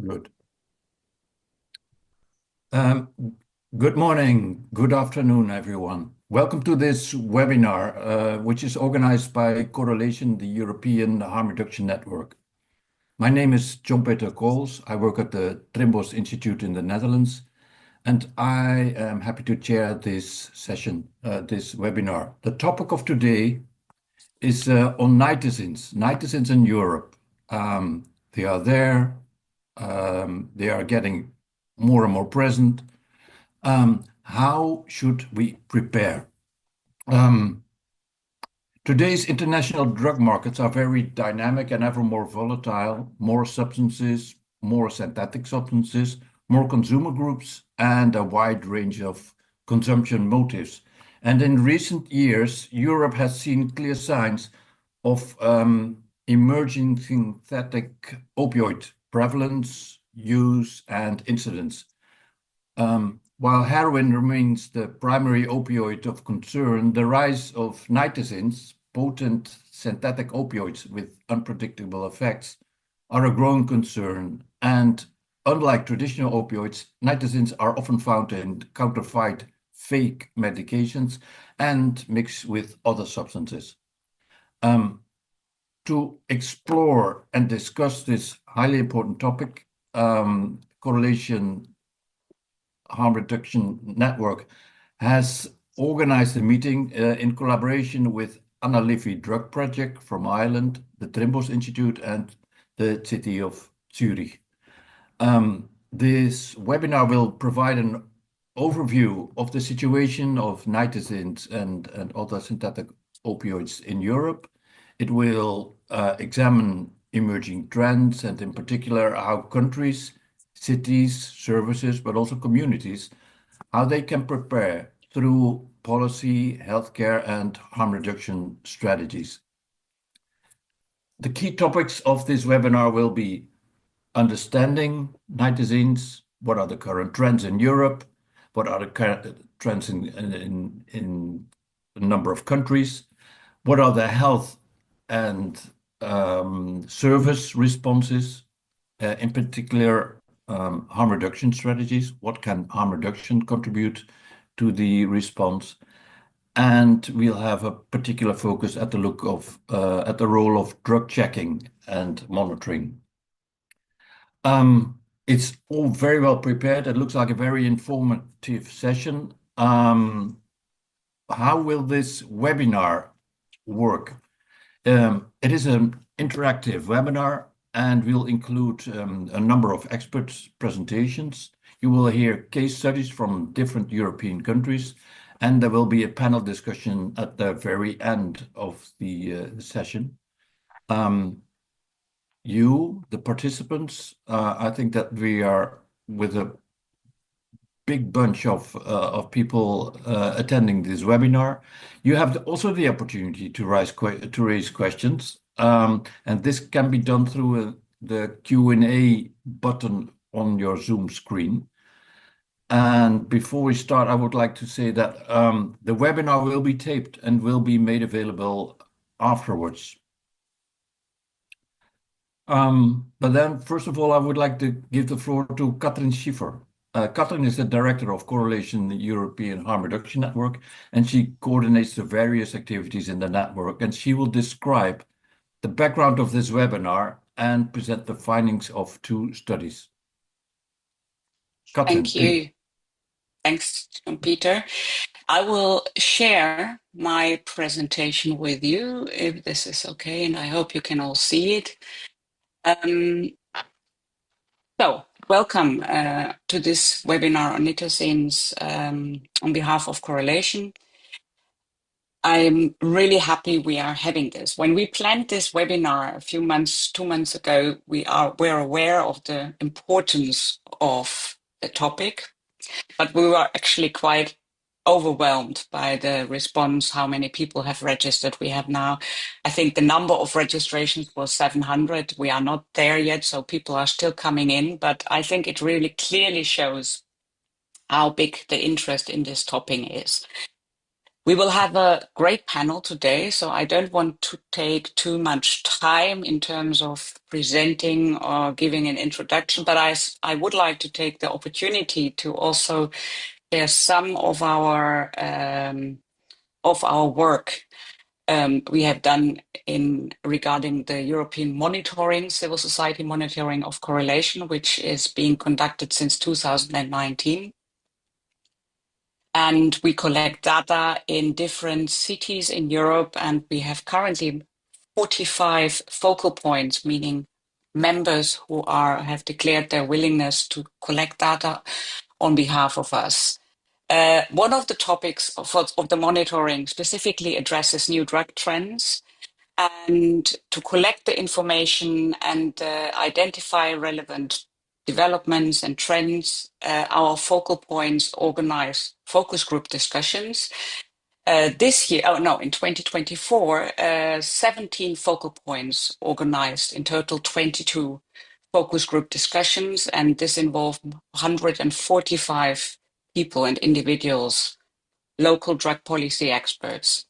Good. Um, Good morning, good afternoon, everyone. Welcome to this webinar, which is organized by Correlation, the European Harm Reduction Network. My name is John Peter Kools. I work at the Trimbos Institute in the Netherlands, and I am happy to chair this session, this webinar. The topic of today is on nitazenes, nitazenes in Europe. They are there. They are getting more and more present. How should we prepare? Um, Today's international drug markets are very dynamic and ever more volatile, more substances, more synthetic substances, more consumer groups, and a wide range of consumption motives. And in recent years, Europe has seen clear signs of emerging synthetic opioid prevalence, use, and incidence. While heroin remains the primary opioid of concern, the rise of nitazenes, potent synthetic opioids with unpredictable effects, are a growing concern. And unlike traditional opioids, nitazenes are often found in counterfeit fake medications and mixed with other substances. To explore and discuss this highly important topic, Correlation Harm Reduction Network has organized a meeting in collaboration with Ana Liffey Drug Project from Ireland, the Trimbos Institute, and the City of Zurich. This webinar will provide an overview of the situation of nitazenes and other synthetic opioids in Europe. It will examine emerging trends and in particular how countries, cities, services, but also communities, how they can prepare through policy, healthcare, and harm reduction strategies. The key topics of this webinar will be understanding nitazenes, what are the current trends in Europe, what are the current trends in a number of countries, what are the health and service responses, in particular harm reduction strategies, what can harm reduction contribute to the response, and we'll have a particular focus at the role of drug checking and monitoring. It's all very well prepared. It looks like a very informative session. How will this webinar work? It is an interactive webinar and will include a number of experts' presentations. You will hear case studies from different European countries, and there will be a panel discussion at the very end of the session. The participants, I think that we are with a big bunch of people attending this webinar. You have also the opportunity to raise questions, and this can be done through the Q&A button on your Zoom screen. And before we start, I would like to say that the webinar will be taped and will be made available afterwards. But then, first of all, I would like to give the floor to Katrin Schiffer. Katrin is the director of Correlation European Harm Reduction Network, and she coordinates the various activities in the network, and she will describe the background of this webinar and present the findings of 2 studies. Katrin, Thank you. Thanks, Peter. I will share my presentation with you, if this is okay, and I hope you can all see it. So, welcome to this webinar on nitazenes on behalf of Correlation. I'm really happy we are having this. When we planned this webinar a few months, 2 months ago, we're aware of the importance of the topic, but we were actually quite overwhelmed by the response, how many people have registered. We have now, I think the number of registrations was 700. We are not there yet, so people are still coming in, but I think it really clearly shows how big the interest in this topic is. We will have a great panel today, so I don't want to take too much time in terms of presenting or giving an introduction, but I would like to take the opportunity to also share some of our work we have done in regarding the European monitoring, civil society monitoring of correlation, which is being conducted since 2019. And we collect data in different cities in Europe, and we have currently 45 focal points, meaning members who have declared their willingness to collect data on behalf of us. One of the topics of the monitoring specifically addresses new drug trends, and to collect the information and identify relevant developments and trends, our focal points organize focus group discussions. This year, in 2024, 17 focal points organized, in total 22 focus group discussions, and this involved 145 people and individuals, local drug policy experts.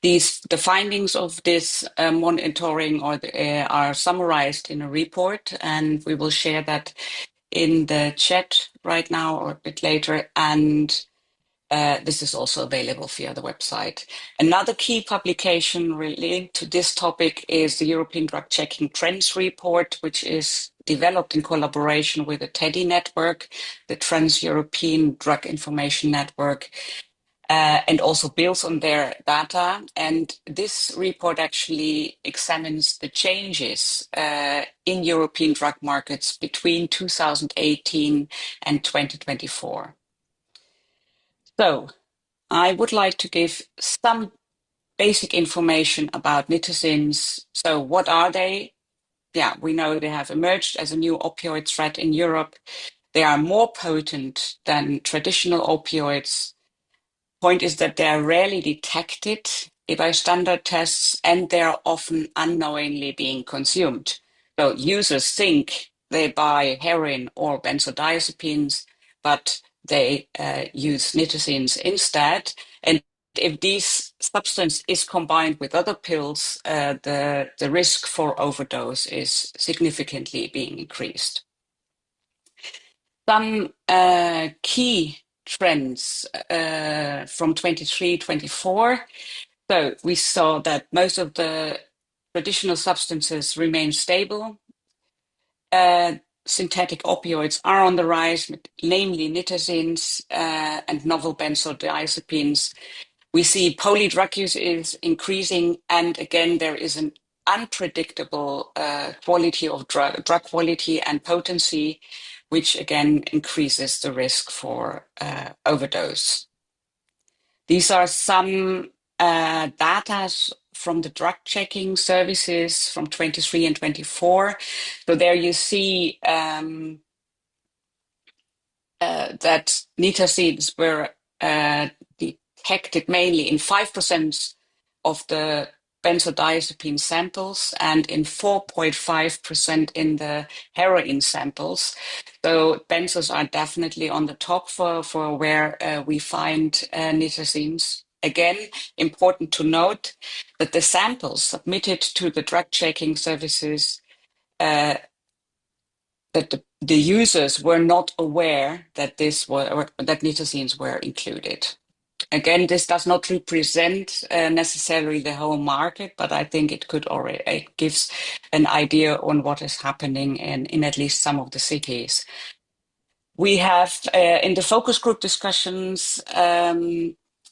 The findings of this monitoring are summarized in a report, and we will share that in the chat right now or a bit later. And this is also available via the website. Another key publication related to this topic is the European Drug Checking Trends Report, which is developed in collaboration with the TEDI network, the Trans-European Drug Information Network, and also builds on their data. And this report actually examines the changes in European drug markets between 2018 and 2024. So I would like to give some basic information about nitazenes. So what are they? Yeah, we know they have emerged as a new opioid threat in Europe. They are more potent than traditional opioids. Point is that they are rarely detected by standard tests, and they are often unknowingly being consumed. So users think they buy heroin or benzodiazepines, but they use nitazenes instead. And if this substance is combined with other pills, the risk for overdose is significantly being increased. Some key trends from 23-24. So we saw that most of the traditional substances remain stable. Synthetic opioids are on the rise, namely nitazenes and novel benzodiazepines. We see polydrug use is increasing, and again, there is an unpredictable quality of drug quality and potency, which again increases the risk for overdose. These are some data from the drug checking services from 23 and 24. So there you see that nitazenes were detected mainly in 5% of the benzodiazepine samples and in 4.5% in the heroin samples. So benzos are definitely on the top for where we find nitazenes. Again, important to note that the samples submitted to the drug checking services, that the users were not aware that that nitazenes were included. Again, this does not represent necessarily the whole market, but I think it gives an idea on what is happening in at least some of the cities. We have in the focus group discussions,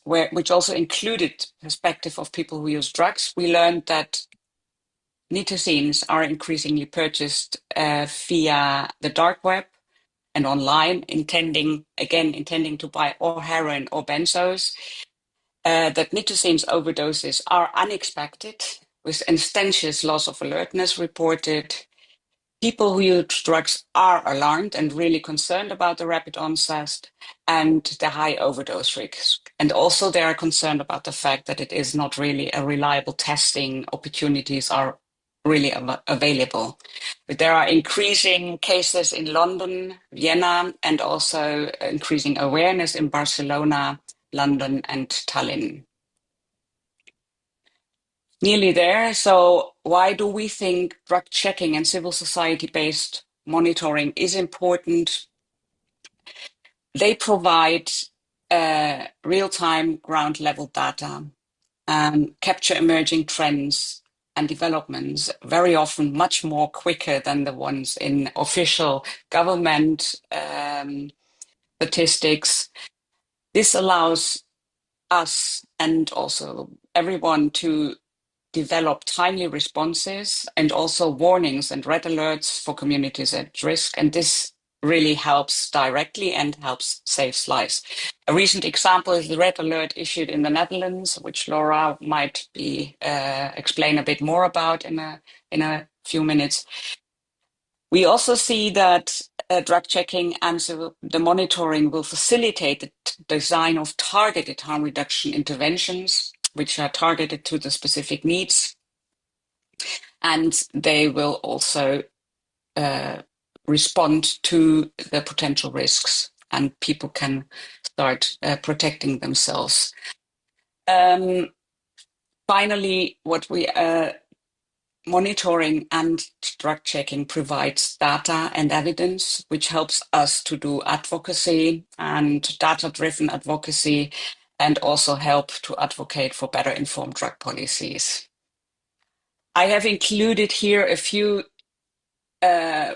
which also included perspective of people who use drugs, we learned that nitazenes are increasingly purchased via the dark web and online, intending to buy or heroin or benzos. That nitazenes overdoses are unexpected, with instantaneous loss of alertness reported. People who use drugs are alarmed and really concerned about the rapid onset and the high overdose risk. And also they are concerned about the fact that it is not really a reliable testing opportunities are really available. But there are increasing cases in London, Vienna, and also increasing awareness in Barcelona, London, and Tallinn. Nearly there. So why do we think drug checking and civil society-based monitoring is important? They provide real-time ground-level data, capture emerging trends and developments, very often much more quicker than the ones in official government statistics. This allows us and also everyone to develop timely responses and also warnings and red alerts for communities at risk. And this really helps directly and helps save lives. A recent example is the red alert issued in the Netherlands, which Laura might explain a bit more about in a few minutes. We also see that drug checking and the monitoring will facilitate the design of targeted harm reduction interventions, which are targeted to the specific needs. And they will also respond to the potential risks, and people can start protecting themselves. Finally, what we monitoring and drug checking provides data and evidence, which helps us to do advocacy and data-driven advocacy, and also help to advocate for better informed drug policies. I have included here a few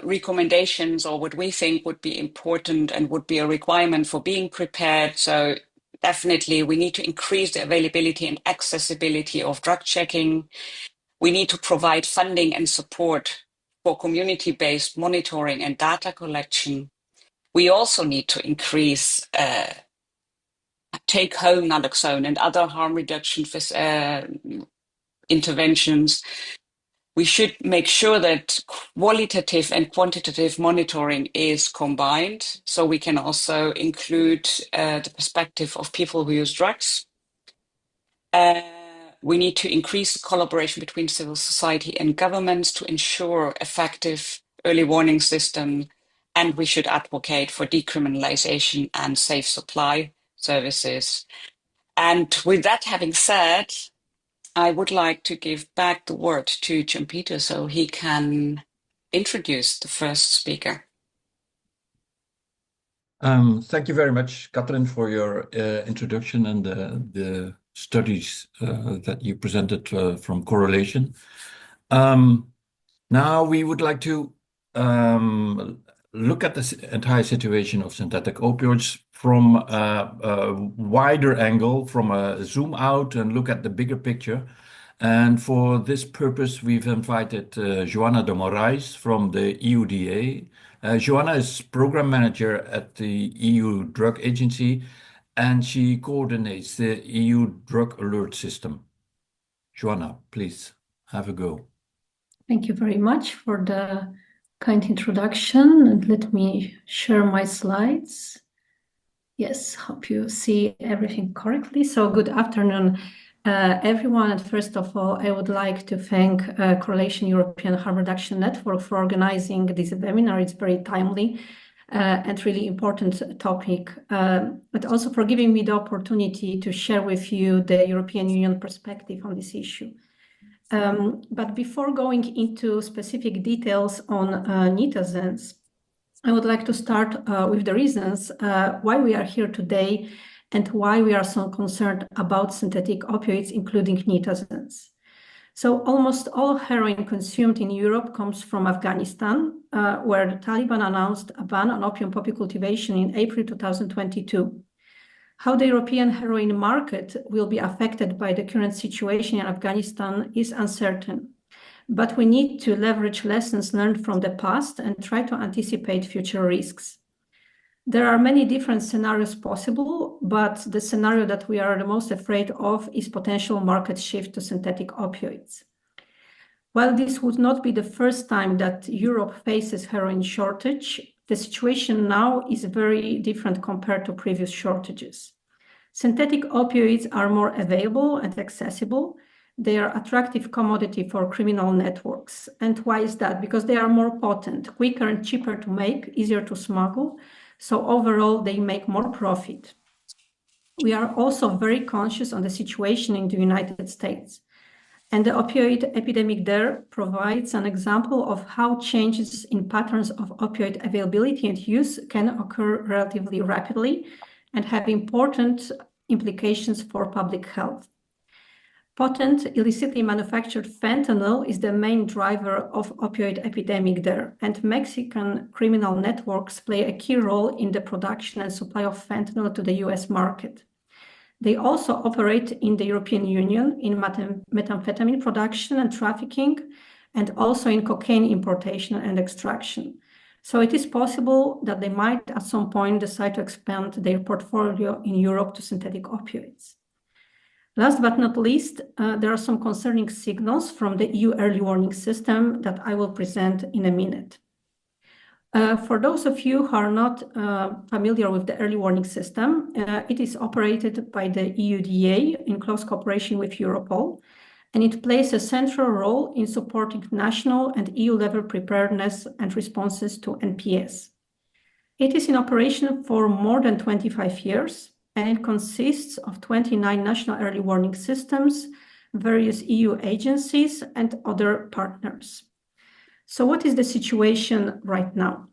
recommendations, or what we think would be important and would be a requirement for being prepared. So definitely we need to increase the availability and accessibility of drug checking. We need to provide funding and support for community-based monitoring and data collection. We also need to increase take-home naloxone and other harm reduction interventions. We should make sure that qualitative and quantitative monitoring is combined, so we can also include the perspective of people who use drugs. We need to increase the collaboration between civil society and governments to ensure effective early warning system, and we should advocate for decriminalization and safe supply services. And with that having said, I would like to give back the word to Jan-Peter so he can introduce the first speaker. Thank you very much, Katrin, for your introduction and the studies that you presented from correlation. Now we would like to look at the entire situation of synthetic opioids from a wider angle, from a zoom out and look at the bigger picture. And for this purpose, we've invited Joana de Moraes from the EUDA. Joana is program manager at the EU Drug Agency, and she coordinates the EU Drug Alert System. Joana, please have a go. Thank you very much for the kind introduction, and let me share my slides. Yes, hope you see everything correctly. So good afternoon, everyone. And first of all, I would like to thank Correlation European Harm Reduction Network for organizing this webinar. It's very timely and really important topic, but also for giving me the opportunity to share with you the European Union perspective on this issue. But before going into specific details on Nitazenes, I would like to start with the reasons why we are here today and why we are so concerned about synthetic opioids, including Nitazenes. So almost all heroin consumed in Europe comes from Afghanistan, where the Taliban announced a ban on opium poppy cultivation in April 2022. How the European heroin market will be affected by the current situation in Afghanistan is uncertain, but we need to leverage lessons learned from the past and try to anticipate future risks. There are many different scenarios possible, but the scenario that we are the most afraid of is potential market shift to synthetic opioids. While this would not be the first time that Europe faces heroin shortage, the situation now is very different compared to previous shortages. Synthetic opioids are more available and accessible. They are attractive commodity for criminal networks. And why is that? Because they are more potent, quicker and cheaper to make, easier to smuggle. So overall, they make more profit. We are also very conscious on the situation in the United States. And the opioid epidemic there provides an example of how changes in patterns of opioid availability and use can occur relatively rapidly and have important implications for public health. Potent, illicitly manufactured fentanyl is the main driver of opioid epidemic there, and Mexican criminal networks play a key role in the production and supply of fentanyl to the US market. They also operate in the European Union in methamphetamine production and trafficking, and also in cocaine importation and extraction. So it is possible that they might at some point decide to expand their portfolio in Europe to synthetic opioids. Last but not least, there are some concerning signals from the EU early warning system that I will present in a minute. For those of you who are not familiar with the early warning system, it is operated by the EUDA in close cooperation with Europol, and it plays a central role in supporting national and EU-level preparedness and responses to NPS. It is in operation for more than 25 years, and it consists of 29 national early warning systems, various EU agencies, and other partners. So what is the situation right now?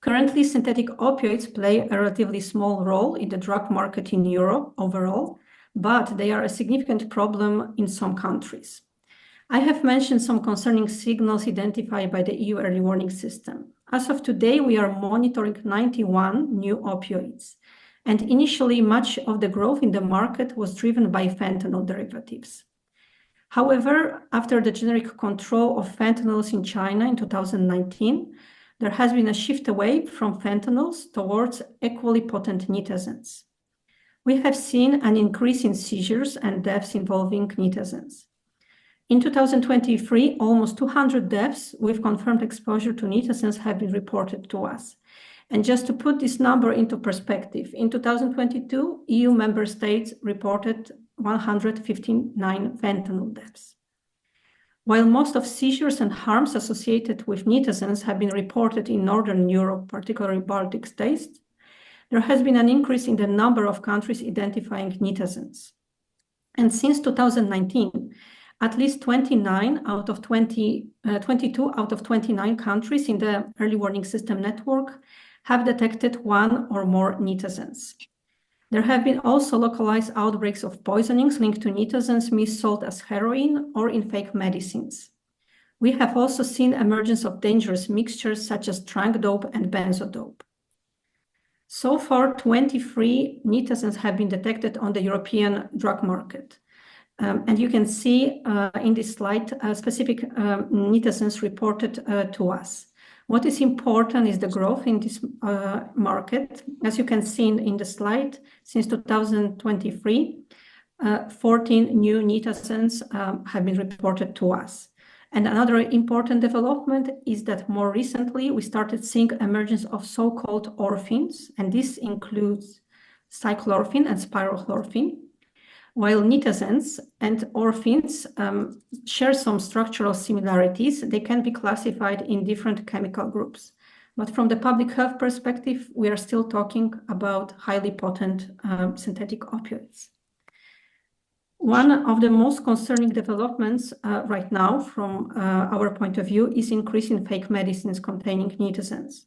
Currently, synthetic opioids play a relatively small role in the drug market in Europe overall, but they are a significant problem in some countries. I have mentioned some concerning signals identified by the EU early warning system. As of today, we are monitoring 91 new opioids. And initially, much of the growth in the market was driven by fentanyl derivatives. However, after the generic control of fentanyls in China in 2019, there has been a shift away from fentanyls towards equally potent nitazenes. We have seen an increase in seizures and deaths involving nitazenes. In 2023, almost 200 deaths with confirmed exposure to nitazenes have been reported to us. And just to put this number into perspective, in 2022, EU member states reported 159 fentanyl deaths. While most of seizures and harms associated with nitazenes have been reported in Northern Europe, particularly Baltic states, there has been an increase in the number of countries identifying nitazenes. And since 2019, at least 22 out of 29 countries in the early warning system network have detected one or more nitazenes. There have been also localized outbreaks of poisonings linked to nitazenes missold as heroin or in fake medicines. We have also seen emergence of dangerous mixtures such as trunk dope and benzodope. So far, 23 nitazenes have been detected on the European drug market. And you can see in this slide specific nitazenes reported to us. What is important is the growth in this market. As you can see in the slide, since 2023, 14 new nitazenes have been reported to us. And another important development is that more recently, we started seeing emergence of so-called orphins, and this includes cyclorphin and spirochlorphin. While nitazenes and orphins share some structural similarities, they can be classified in different chemical groups. But from the public health perspective, we are still talking about highly potent synthetic opioids. One of the most concerning developments right now from our point of view is increase in fake medicines containing nitazenes.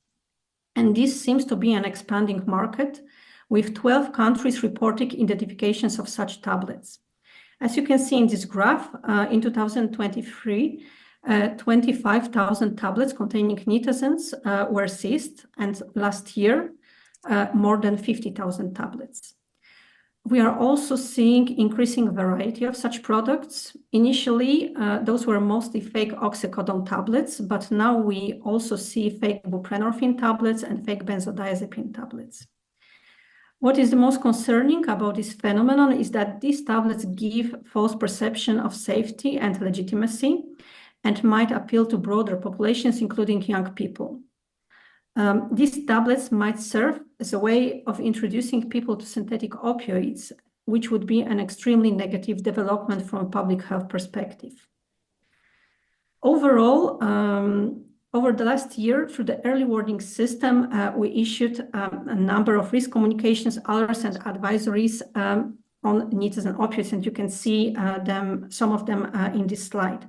And this seems to be an expanding market, with 12 countries reporting identifications of such tablets. As you can see in this graph, in 2023, 25,000 tablets containing nitazenes were seized, and last year, more than 50,000 tablets. We are also seeing increasing variety of such products. Initially, those were mostly fake oxycodone tablets, but now we also see fake buprenorphine tablets and fake benzodiazepine tablets. What is the most concerning about this phenomenon is that these tablets give false perception of safety and legitimacy and might appeal to broader populations, including young people. These tablets might serve as a way of introducing people to synthetic opioids, which would be an extremely negative development from a public health perspective. Overall, over the last year, through the early warning system, we issued a number of risk communications, alerts, and advisories on nitazenes and opioids, and you can see some of them in this slide.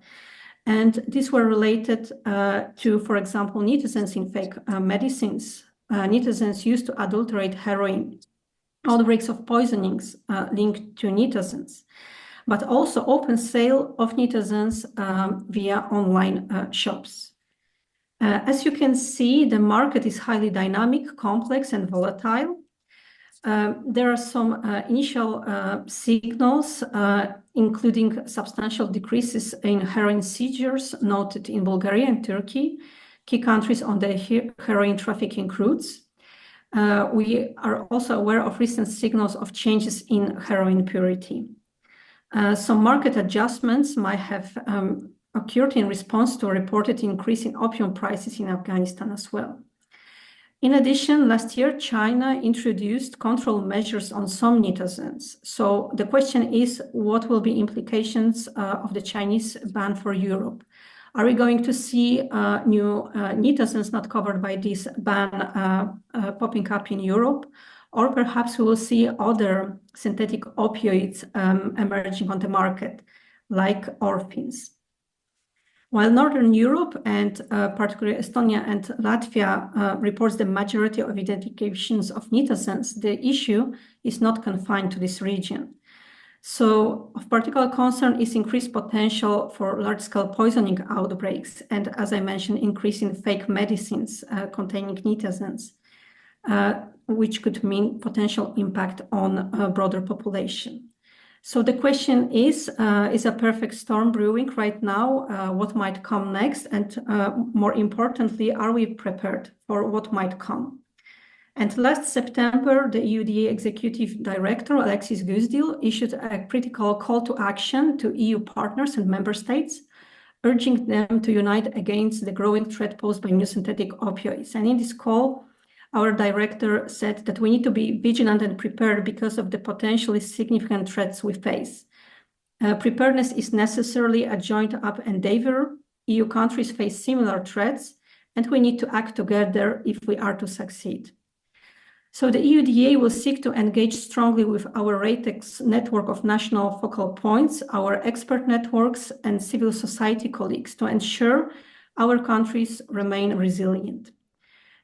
And these were related to, for example, nitazenes in fake medicines, nitazenes used to adulterate heroin, outbreaks of poisonings linked to nitazenes, but also open sale of nitazenes via online shops. As you can see, the market is highly dynamic, complex, and volatile. There are some initial signals, including substantial decreases in heroin seizures noted in Bulgaria and Turkey, key countries on the heroin trafficking routes. We are also aware of recent signals of changes in heroin purity. Some market adjustments might have occurred in response to a reported increase in opium prices in Afghanistan as well. In addition, last year, China introduced control measures on some nitazenes. So the question is, what will be implications of the Chinese ban for Europe? Are we going to see new nitazenes not covered by this ban popping up in Europe? Or perhaps we will see other synthetic opioids emerging on the market, like orphans. While Northern Europe and particularly Estonia and Latvia reports the majority of identifications of nitazenes, the issue is not confined to this region. So of particular concern is increased potential for large-scale poisoning outbreaks, and as I mentioned, increasing fake medicines containing nitazenes, which could mean potential impact on a broader population. So the question is a perfect storm brewing right now? What might come next? And more importantly, are we prepared for what might come? And last September, the EUDA Executive Director, Alexis Guzdil, issued a critical call to action to EU partners and member states, urging them to unite against the growing threat posed by new synthetic opioids. And in this call, our director said that we need to be vigilant and prepared because of the potentially significant threats we face. Preparedness is necessarily a joint-up endeavor. EU countries face similar threats, and we need to act together if we are to succeed. So the EUDA will seek to engage strongly with our RATEX network of national focal points, our expert networks, and civil society colleagues to ensure our countries remain resilient.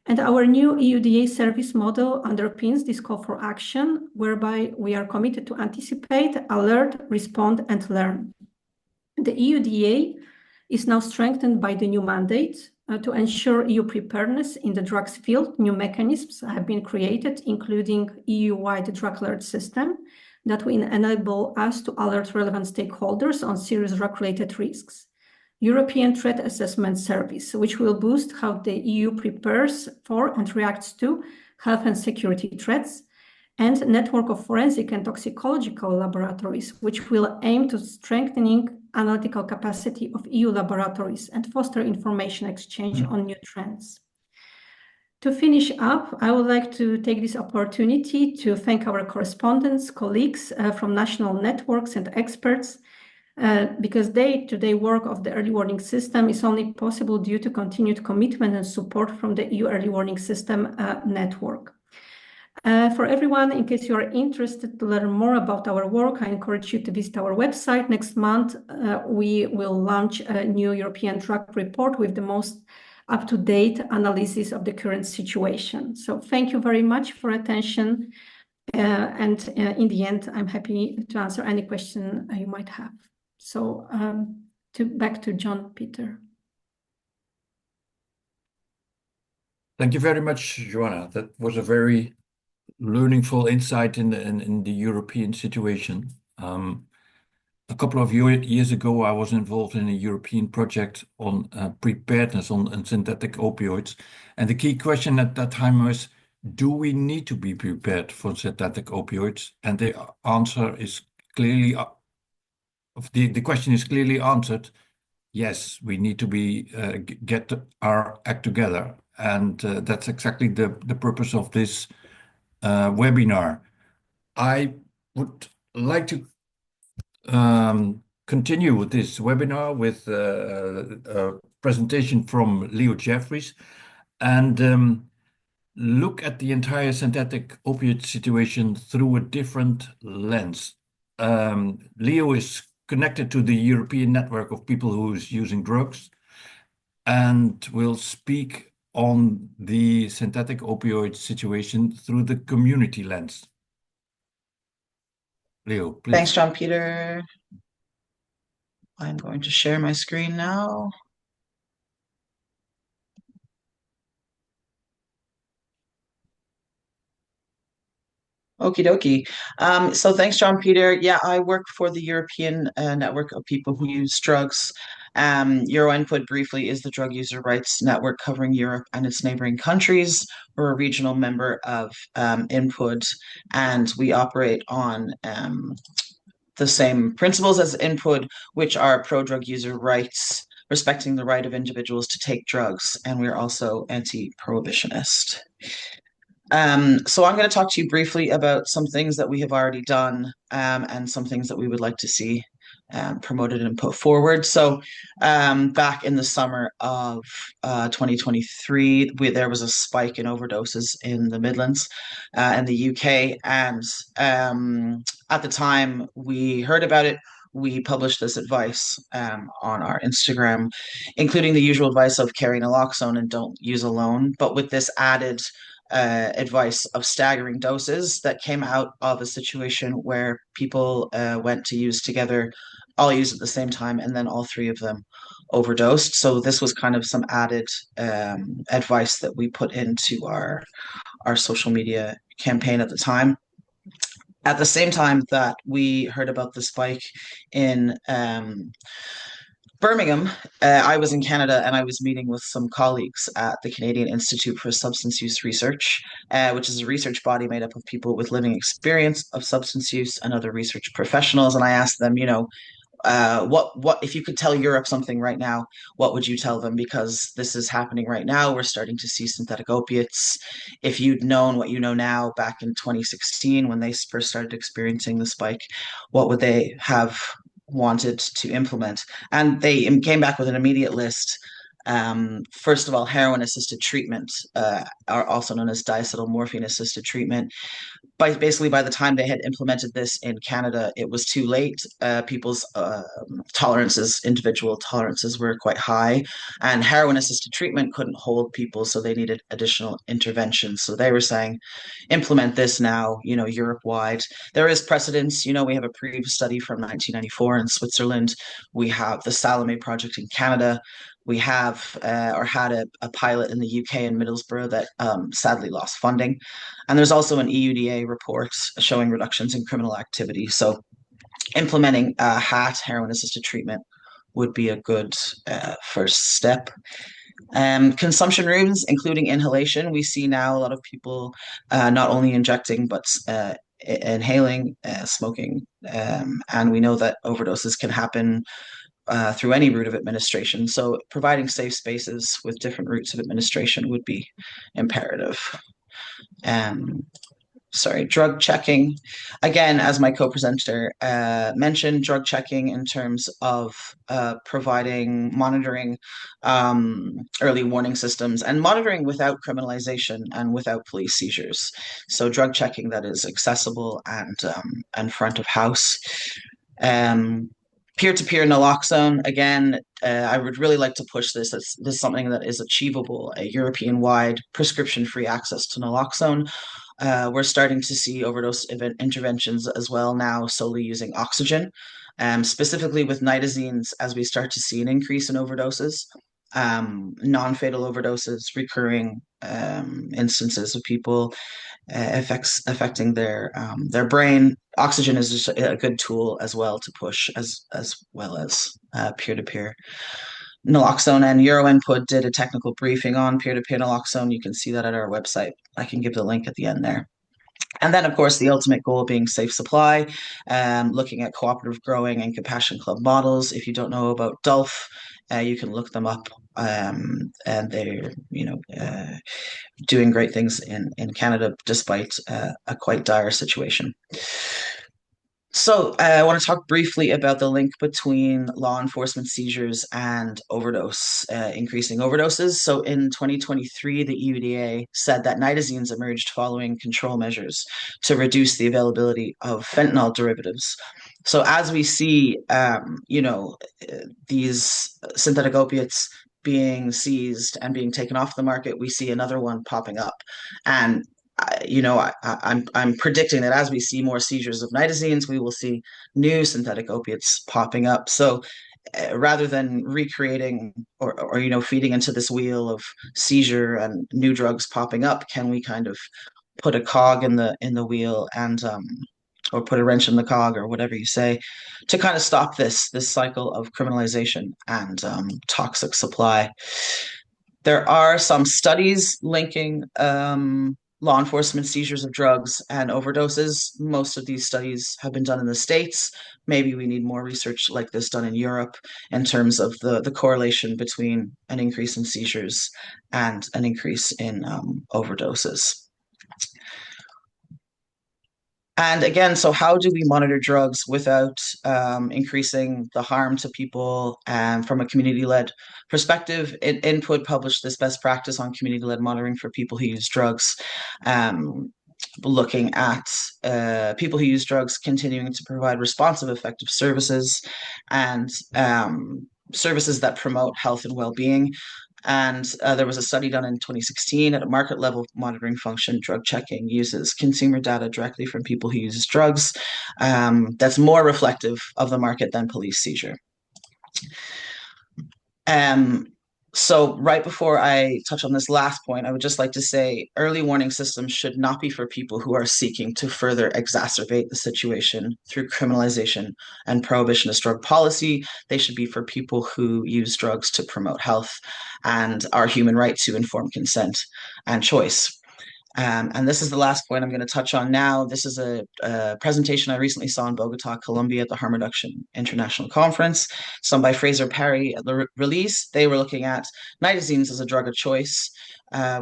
And our new EUDA service model underpins this call for action, whereby we are committed to anticipate, alert, respond, and learn. The EUDA is now strengthened by the new mandate to ensure EU preparedness in the drugs field. New mechanisms have been created, including EU-wide drug alert system that will enable us to alert relevant stakeholders on serious drug-related risks. European Threat Assessment Service, which will boost how the EU prepares for and reacts to health and security threats, and network of forensic and toxicological laboratories, which will aim to strengthening analytical capacity of EU laboratories and foster information exchange on new trends. To finish up, I would like to take this opportunity to thank our correspondents, colleagues from national networks and experts, because day-to-day work of the early warning system is only possible due to continued commitment and support from the EU early warning system network. For everyone, in case you are interested to learn more about our work, I encourage you to visit our website. Next month, we will launch a new European drug report with the most up-to-date analysis of the current situation. So thank you very much for attention. And in the end, I'm happy to answer any question you might have. So back to John Peter. Thank you very much, Joanna. That was a very learningful insight in the European situation. A couple of years ago, I was involved in a European project on preparedness on synthetic opioids. And the key question at that time was, do we need to be prepared for synthetic opioids? And the answer is clearly, the question is clearly answered. Yes, we need to get our act together. And that's exactly the purpose of this webinar. I would like to continue with this webinar with presentation from Leo Jeffries and look at the entire synthetic opiate situation through a different lens. Leo is connected to the European network of people who's using drugs and will speak on the synthetic opioid situation through the community lens. Leo, please. Thanks, John Peter. I'm going to share my screen now. Okie dokie. So thanks, John Peter. Yeah, I work for the European network of people who use drugs. Euro Input briefly is the drug user rights network covering Europe and its neighboring countries. We're a regional member of Input, and we operate on the same principles as Input, which are pro-drug user rights, respecting the right of individuals to take drugs, and we're also anti-prohibitionist. So I'm going to talk to you briefly about some things that we have already done and some things that we would like to see promoted and put forward. So back in the summer of 2023, there was a spike in overdoses in the Midlands in the UK. And at the time we heard about it, we published this advice on our Instagram, including the usual advice of carry naloxone and don't use alone, but with this added advice of staggering doses that came out of a situation where people went to use together, all used at the same time, and then all three of them overdosed. So this was kind of some added advice that we put into our social media campaign at the time. At the same time that we heard about the spike in Birmingham, I was in Canada and I was meeting with some colleagues at the Canadian Institute for Substance Use Research, which is a research body made up of people with living experience of substance use and other research professionals. And I asked them, what if you could tell Europe something right now, what would you tell them? Because this is happening right now. We're starting to see synthetic opiates. If you'd known what you know now back in 2016 when they first started experiencing the spike, what would they have wanted to implement? And they came back with an immediate list. First of all, heroin-assisted treatment, are also known as diacetylmorphine-assisted treatment. Basically, by the time they had implemented this in Canada, it was too late. People's individual tolerances were quite high, and heroin-assisted treatment couldn't hold people, so they needed additional interventions. So they were saying, implement this now, Europe-wide. There is precedence. We have a previous study from 1994 in Switzerland. We have the Salome project in Canada. We have or had a pilot in the UK in Middlesbrough that sadly lost funding. And there's also an EUDA report showing reductions in criminal activity. So implementing HAT, heroin-assisted treatment, would be a good first step. Consumption rooms, including inhalation. We see now a lot of people not only injecting, but inhaling, smoking. And we know that overdoses can happen through any route of administration. So providing safe spaces with different routes of administration would be imperative. Drug checking. Again, as my co-presenter mentioned, drug checking in terms of providing monitoring, early warning systems, and monitoring without criminalization and without police seizures. So drug checking that is accessible and front of house. Peer-to-peer naloxone, again, I would really like to push this. This is something that is achievable, a European-wide prescription-free access to naloxone. We're starting to see overdose interventions as well now, solely using oxygen, specifically with nitazenes, as we start to see an increase in overdoses, non-fatal overdoses, recurring instances of people affecting their brain. Oxygen is just a good tool as well to push, as well as peer-to-peer naloxone. And Euro Input did a technical briefing on peer-to-peer naloxone. You can see that at our website. I can give the link at the end there. And then, of course, the ultimate goal being safe supply, looking at cooperative growing and compassion club models. If you don't know about DULF, you can look them up, and they're doing great things in Canada despite a quite dire situation. So I want to talk briefly about the link between law enforcement seizures and overdose, increasing overdoses. So in 2023, the EUDA said that nitazenes emerged following control measures to reduce the availability of fentanyl derivatives. So as we see, these synthetic opiates being seized and being taken off the market, we see another one popping up. And I'm predicting that as we see more seizures of nitazenes, we will see new synthetic opiates popping up. So rather than recreating or feeding into this wheel of seizure and new drugs popping up, can we kind of put a cog in the wheel and or put a wrench in the cog or whatever you say to kind of stop this cycle of criminalization and toxic supply. There are some studies linking law enforcement seizures of drugs and overdoses. Most of these studies have been done in the States. Maybe we need more research like this done in Europe in terms of the correlation between an increase in seizures and an increase in overdoses. And again, so how do we monitor drugs without increasing the harm to people from a community-led perspective? Input published this best practice on community-led monitoring for people who use drugs, looking at people who use drugs continuing to provide responsive, effective services and services that promote health and well-being. And there was a study done in 2016 at a market level monitoring function. Drug checking uses consumer data directly from people who use drugs. That's more reflective of the market than police seizure. So right before I touch on this last point, I would just like to say early warning systems should not be for people who are seeking to further exacerbate the situation through criminalization and prohibitionist drug policy. They should be for people who use drugs to promote health and our human right to informed consent and choice. And this is the last point I'm going to touch on now. This is a presentation I recently saw in Bogota, Colombia at the Harm Reduction International Conference, some by Fraser Perry at the release. They were looking at nitazenes as a drug of choice,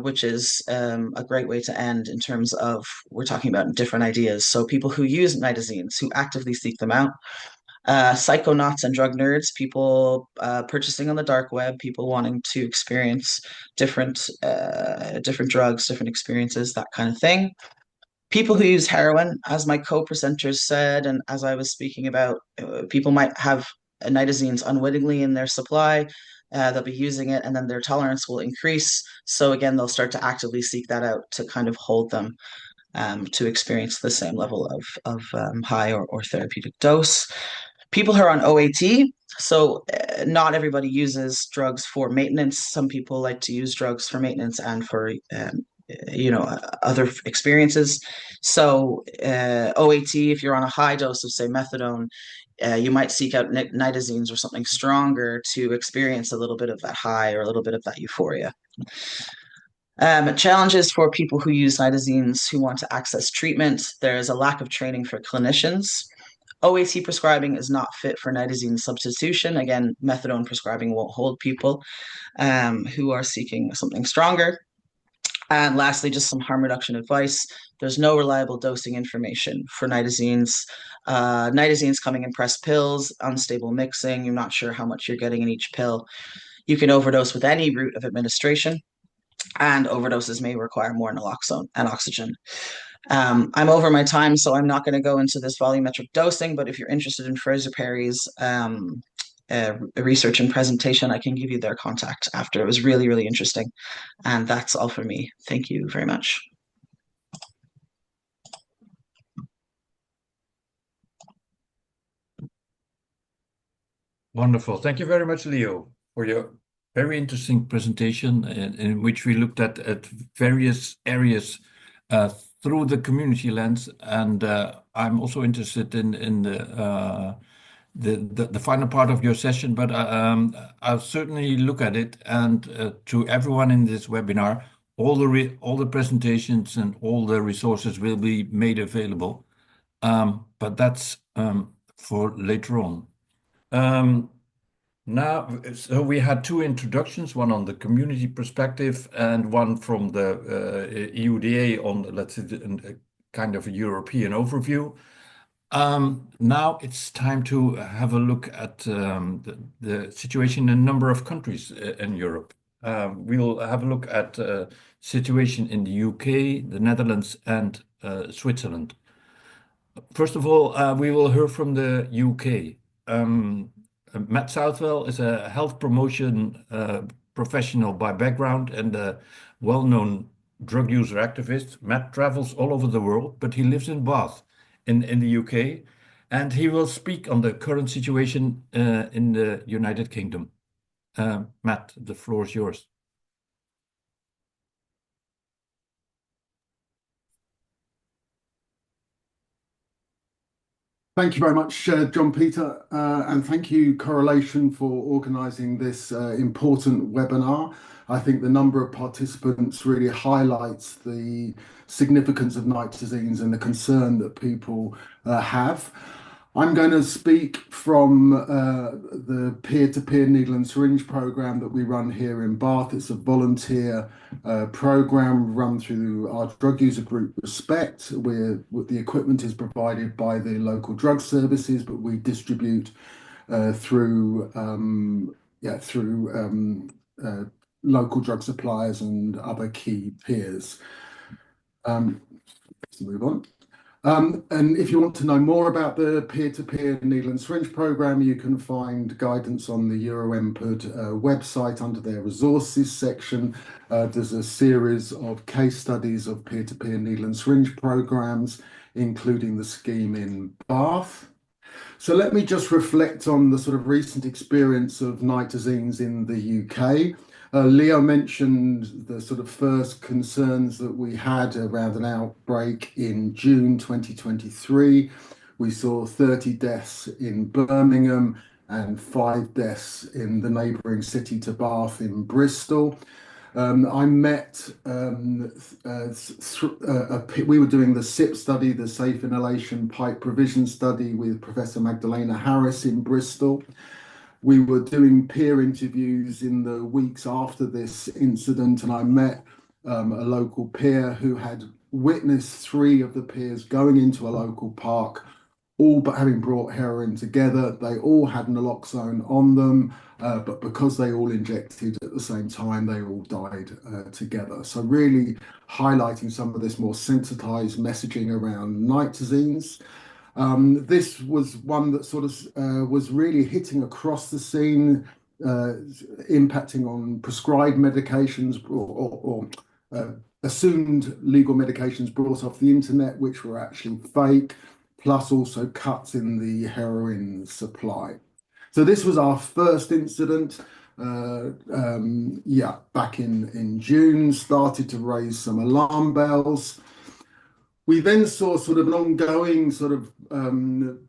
which is a great way to end in terms of we're talking about different ideas. So people who use nitazenes, who actively seek them out, psychonauts and drug nerds, people purchasing on the dark web, people wanting to experience different drugs, different experiences, that kind of thing. People who use heroin, as my co-presenters said, and as I was speaking about, people might have nitazenes unwittingly in their supply. They'll be using it and then their tolerance will increase. So again, they'll start to actively seek that out to kind of hold them to experience the same level of high or therapeutic dose. People who are on OAT, so not everybody uses drugs for maintenance. Some people like to use drugs for maintenance and for other experiences. So OAT, if you're on a high dose of say methadone, you might seek out nitazenes or something stronger to experience a little bit of that high or a little bit of that euphoria. Challenges for people who use nitazenes who want to access treatment. There's a lack of training for clinicians. OAT prescribing is not fit for nitazene substitution. Again, methadone prescribing won't hold people who are seeking something stronger. And lastly, just some harm reduction advice. There's no reliable dosing information for nitazenes. Nitazenes coming in pressed pills, unstable mixing. You're not sure how much you're getting in each pill. You can overdose with any route of administration, and overdoses may require more naloxone and oxygen. I'm over my time, so I'm not going to go into this volumetric dosing, but if you're interested in Fraser Perry's research and presentation, I can give you their contact after. It was really, really interesting. And that's all for me. Thank you very much. Wonderful. Thank you very much, Leo, for your very interesting presentation in which we looked at various areas through the community lens. And I'm also interested in the final part of your session, but I'll certainly look at it. And to everyone in this webinar, all the presentations and all the resources will be made available. But that's for later on. Now, so we had two introductions, one on the community perspective and one from the EUDA on, let's say, kind of a European overview. Now it's time to have a look at the situation in a number of countries in Europe. We'll have a look at situation in the UK, the Netherlands, and Switzerland. First of all, we will hear from the UK. Matt Southwell is a health promotion professional by background and a well-known drug user activist. Matt travels all over the world, but he lives in Bath in the UK, and he will speak on the current situation in the United Kingdom. Matt, the floor is yours. Thank you very much, John Peter, and thank you, Correlation, for organising this important webinar. I think the number of participants really highlights the significance of nitazenes and the concern that people have. I'm going to speak from the peer-to-peer needle and syringe program that we run here in Bath. It's a volunteer program run through our drug user group Respect, where the equipment is provided by the local drug services, but we distribute through local drug suppliers and other key peers. Let's move on. And if you want to know more about the peer-to-peer needle and syringe program, you can find guidance on the EuroNPUD website under their resources section. There's a series of case studies of peer-to-peer needle and syringe programs, including the scheme in Bath. So let me just reflect on the sort of recent experience of nitazenes in the UK. Leo mentioned the sort of first concerns that we had around an outbreak in June 2023. We saw 30 deaths in Birmingham and 5 deaths in the neighbouring city to Bath in Bristol. I met, we were doing the SIP study, the Safe Inhalation Pipe Provision Study with Professor Magdalena Harris in Bristol. We were doing peer interviews in the weeks after this incident, and I met a local peer who had witnessed 3 of the peers going into a local park, all but having brought heroin together. They all had naloxone on them, but because they all injected at the same time, they all died together. So really highlighting some of this more sensitized messaging around nitazenes. This was one that sort of was really hitting across the scene, impacting on prescribed medications or assumed legal medications brought off the internet, which were actually fake, plus also cuts in the heroin supply. So this was our first incident, back in June, started to raise some alarm bells. We then saw sort of an ongoing sort of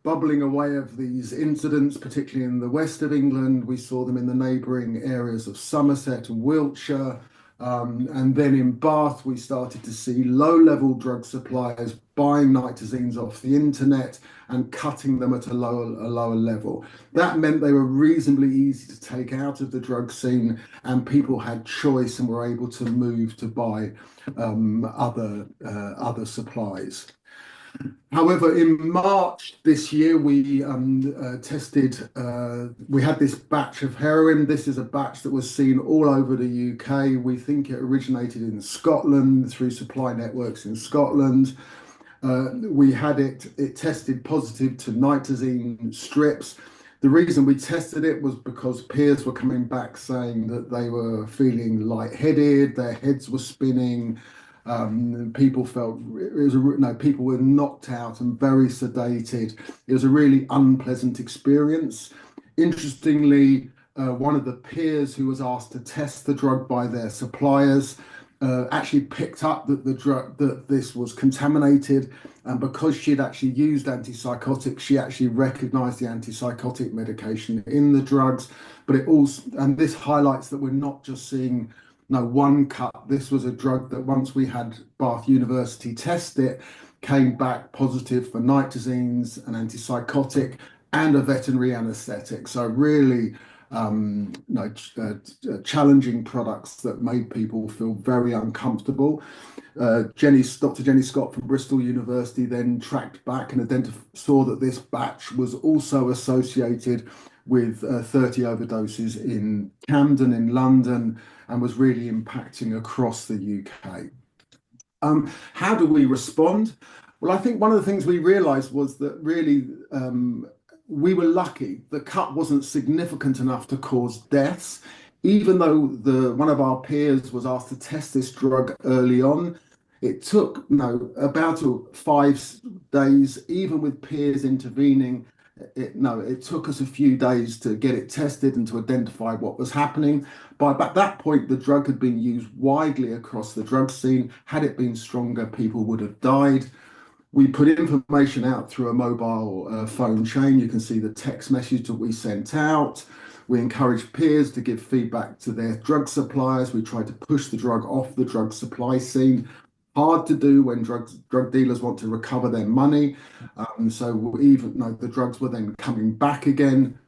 bubbling away of these incidents, particularly in the west of England. We saw them in the neighbouring areas of Somerset and Wiltshire. And then in Bath, we started to see low-level drug suppliers buying nitazenes off the internet and cutting them at a lower level. That meant they were reasonably easy to take out of the drug scene, and people had choice and were able to move to buy other supplies. However, in March this year, we tested, we had this batch of heroin. This is a batch that was seen all over the UK. We think it originated in Scotland through supply networks in Scotland. We had it tested positive to nitazene strips. The reason we tested it was because peers were coming back saying that they were feeling lightheaded, their heads were spinning. People felt people were knocked out and very sedated. It was a really unpleasant experience. Interestingly, one of the peers who was asked to test the drug by their suppliers actually picked up that this was contaminated, and because she'd actually used antipsychotics, she actually recognized the antipsychotic medication in the drugs. But and this highlights that we're not just seeing one cut. This was a drug that once we had Bath University test it, came back positive for nitazenes, an antipsychotic, and a veterinary anaesthetic. So really challenging products that made people feel very uncomfortable. Dr. Jenny Scott from Bristol University then tracked back and saw that this batch was also associated with 30 overdoses in Camden in London and was really impacting across the UK. How do we respond? Well, I think one of the things we realized was that really we were lucky. The cut wasn't significant enough to cause deaths, even though one of our peers was asked to test this drug early on. It took about 5 days, even with peers intervening. It took us a few days to get it tested and to identify what was happening. By that point, the drug had been used widely across the drug scene. Had it been stronger, people would have died. We put information out through a mobile phone chain. You can see the text message that we sent out. We encouraged peers to give feedback to their drug suppliers. We tried to push the drug off the drug supply scene. Hard to do when drug dealers want to recover their money. So even though the drugs were then coming back again,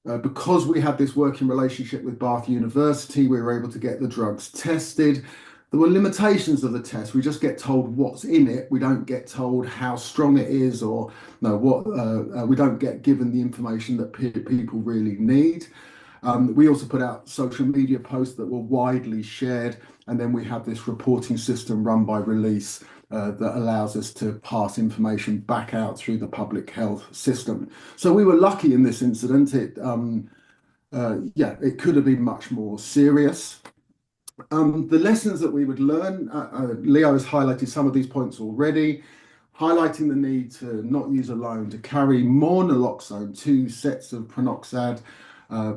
because we had this working relationship with Bath University, we were able to get the drugs tested. There were limitations of the test. We just get told what's in it. We don't get told how strong it is, or we don't get given the information that people really need. We also put out social media posts that were widely shared, and then we have this reporting system run by Release that allows us to pass information back out through the public health system. So we were lucky in this incident. It could have been much more serious. The lessons that we would learn, Leo has highlighted some of these points already, highlighting the need to not use alone, to carry more naloxone, 2 sets of pranoxad,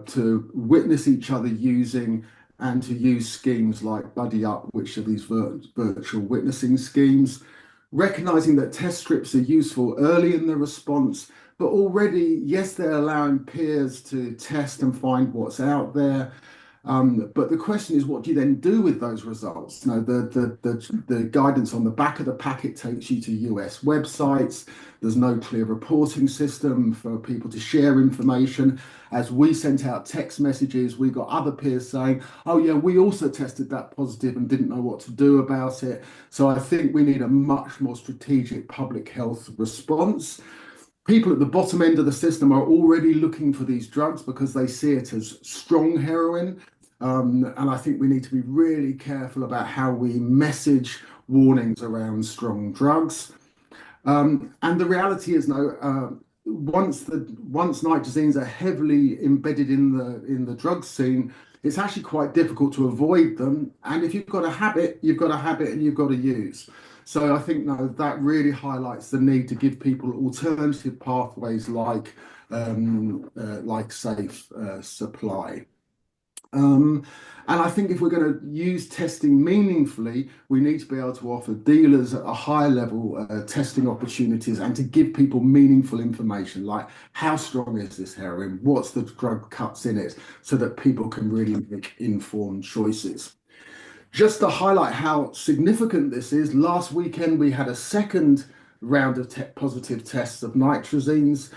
to witness each other using, and to use schemes like Buddy Up, which are these virtual witnessing schemes. Recognizing that test strips are useful early in the response, but already, yes, they're allowing peers to test and find what's out there. But the question is, what do you then do with those results? The guidance on the back of the packet takes you to US websites. There's no clear reporting system for people to share information. As we sent out text messages, we got other peers saying, oh yeah, we also tested that positive and didn't know what to do about it. So I think we need a much more strategic public health response. People at the bottom end of the system are already looking for these drugs because they see it as strong heroin. And I think we need to be really careful about how we message warnings around strong drugs. And the reality is, once nitazenes are heavily embedded in the drug scene, it's actually quite difficult to avoid them. And if you've got a habit, you've got a habit and you've got to use. So I think that really highlights the need to give people alternative pathways like safe supply. And I think if we're going to use testing meaningfully, we need to be able to offer dealers at a higher level testing opportunities and to give people meaningful information like how strong is this heroin, what's the drug cuts in it, so that people can really make informed choices. Just to highlight how significant this is, last weekend we had a second round of positive tests of nitazenes.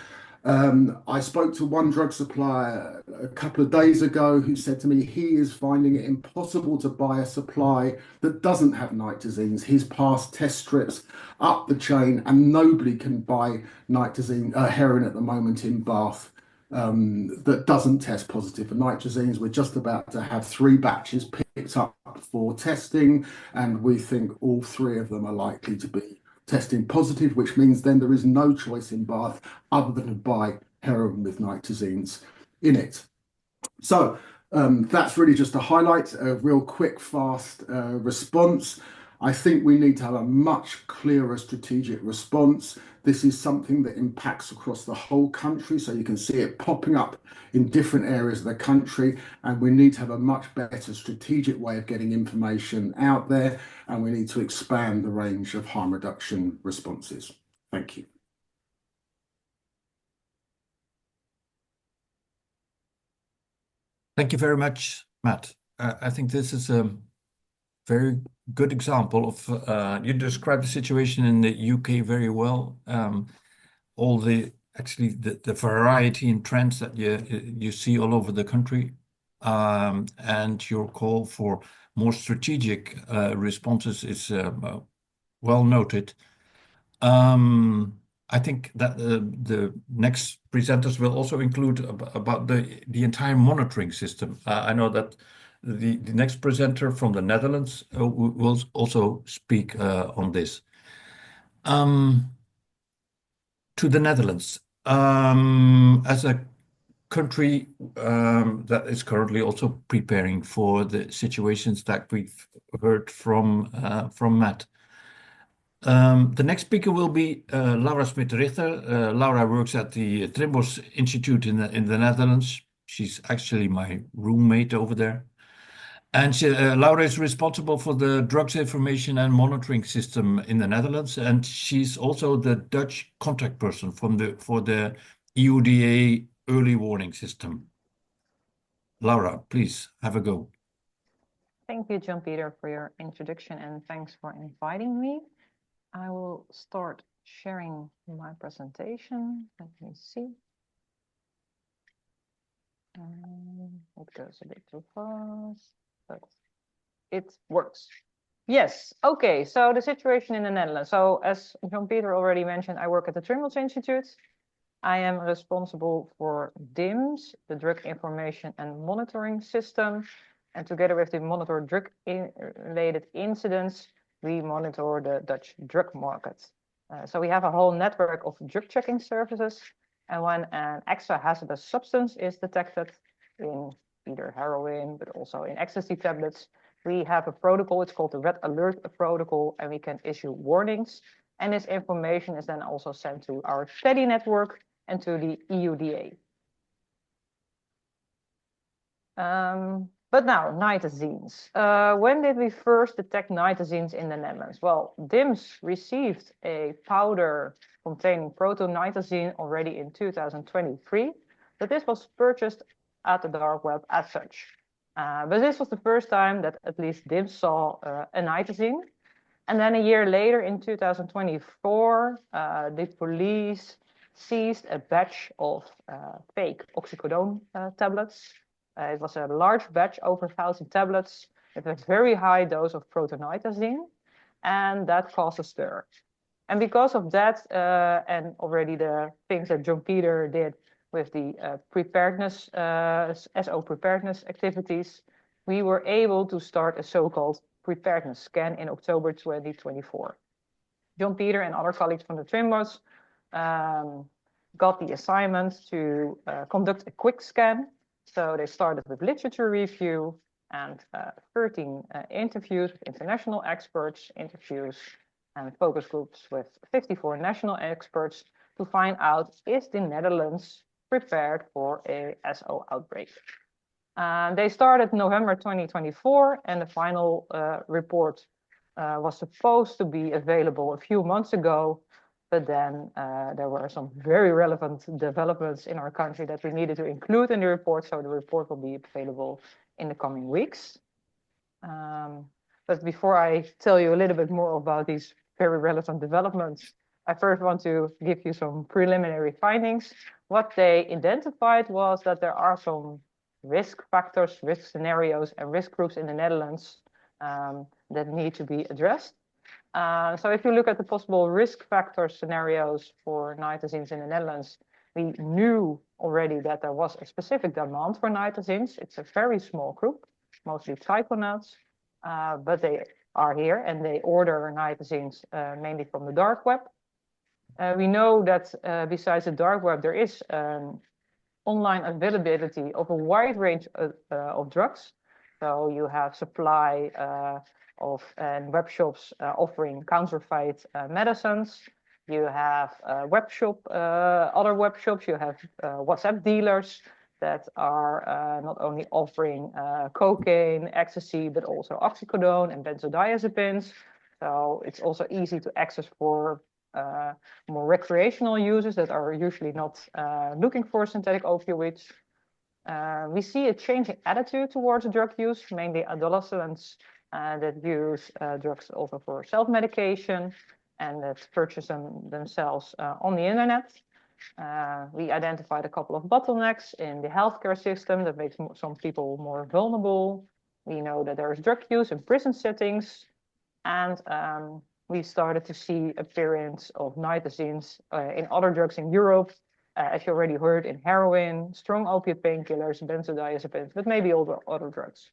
I spoke to one drug supplier a couple of days ago who said to me he is finding it impossible to buy a supply that doesn't have nitazenes. He's passed test strips up the chain and nobody can buy heroin at the moment in Bath that doesn't test positive for nitazenes. We're just about to have 3 batches picked up for testing, and we think all 3 of them are likely to be testing positive, which means then there is no choice in Bath other than to buy heroin with nitazenes in it. So that's really just to highlight a real quick, fast response. I think we need to have a much clearer strategic response. This is something that impacts across the whole country, so you can see it popping up in different areas of the country, and we need to have a much better strategic way of getting information out there, and we need to expand the range of harm reduction responses. Thank you. Thank you very much, Matt. I think this is a very good example of, you described the situation in the UK very well. All the actually the variety in trends that you see all over the country, and your call for more strategic responses is well noted. I think that the next presenters will also include about the entire monitoring system. I know that the next presenter from the Netherlands will also speak on this. To the Netherlands, as a country that is currently also preparing for the situations that we've heard from Matt. The next speaker will be Laura Smit-Richter. Laura works at the Trimbos Institute in the Netherlands. She's actually my roommate over there. And Laura is responsible for the drugs information and monitoring system in the Netherlands, and she's also the Dutch contact person for the EUDA early warning system. Laura, please have a go. Thank you, John-Peter, for your introduction, and thanks for inviting me. I will start sharing my presentation. Let me see. It goes a bit too fast, but it works. Yes, okay, so the situation in the Netherlands. So as John-Peter already mentioned, I work at the Trimbos Institute. I am responsible for DIMS, the Drug Information and Monitoring System. And together with the monitor drug-related incidents, we monitor the Dutch drug market. So we have a whole network of drug checking services. And when an extra hazardous substance is detected in either heroin, but also in ecstasy tablets, we have a protocol. It's called the Red Alert Protocol, and we can issue warnings. And this information is then also sent to our TEDdy network and to the EUDA. But now, nitazenes. When did we first detect nitazenes in the Netherlands? Well, DIMS received a powder containing protonitazene already in 2023, but this was purchased at the dark web as such. But this was the first time that at least DIMS saw a nitazene. And then a year later, in 2024, the police seized a batch of fake oxycodone tablets. It was a large batch, over 1,000 tablets, with a very high dose of protonitazene, and that caused a stir. And because of that, and already the things that John-Peter did with the preparedness, SO preparedness activities, we were able to start a so-called preparedness scan in October 2024. John-Peter and other colleagues from the Trimbos got the assignment to conduct a quick scan. So they started with literature review and 13 interviews with international experts, interviews and focus groups with 54 national experts to find out, is the Netherlands prepared for a SO outbreak? They started November 2024, and the final report was supposed to be available a few months ago, but then there were some very relevant developments in our country that we needed to include in the report, so the report will be available in the coming weeks. But before I tell you a little bit more about these very relevant developments, I first want to give you some preliminary findings. What they identified was that there are some risk factors, risk scenarios, and risk groups in the Netherlands that need to be addressed. So if you look at the possible risk factor scenarios for nitazenes in the Netherlands, we knew already that there was a specific demand for nitazenes. It's a very small group, mostly psychonauts, but they are here and they order nitazenes mainly from the dark web. We know that besides the dark web, there is online availability of a wide range of drugs. So you have supply of web shops offering counterfeit medicines. You have other web shops. You have WhatsApp dealers that are not only offering cocaine, ecstasy, but also oxycodone and benzodiazepines. So it's also easy to access for more recreational users that are usually not looking for synthetic opioids. We see a changing attitude towards drug use, mainly adolescents that use drugs also for self-medication and that purchase them themselves on the internet. We identified a couple of bottlenecks in the healthcare system that makes some people more vulnerable. We know that there is drug use in prison settings, and we started to see appearance of nitazenes in other drugs in Europe, as you already heard, in heroin, strong opiate painkillers, benzodiazepines, but maybe also other drugs.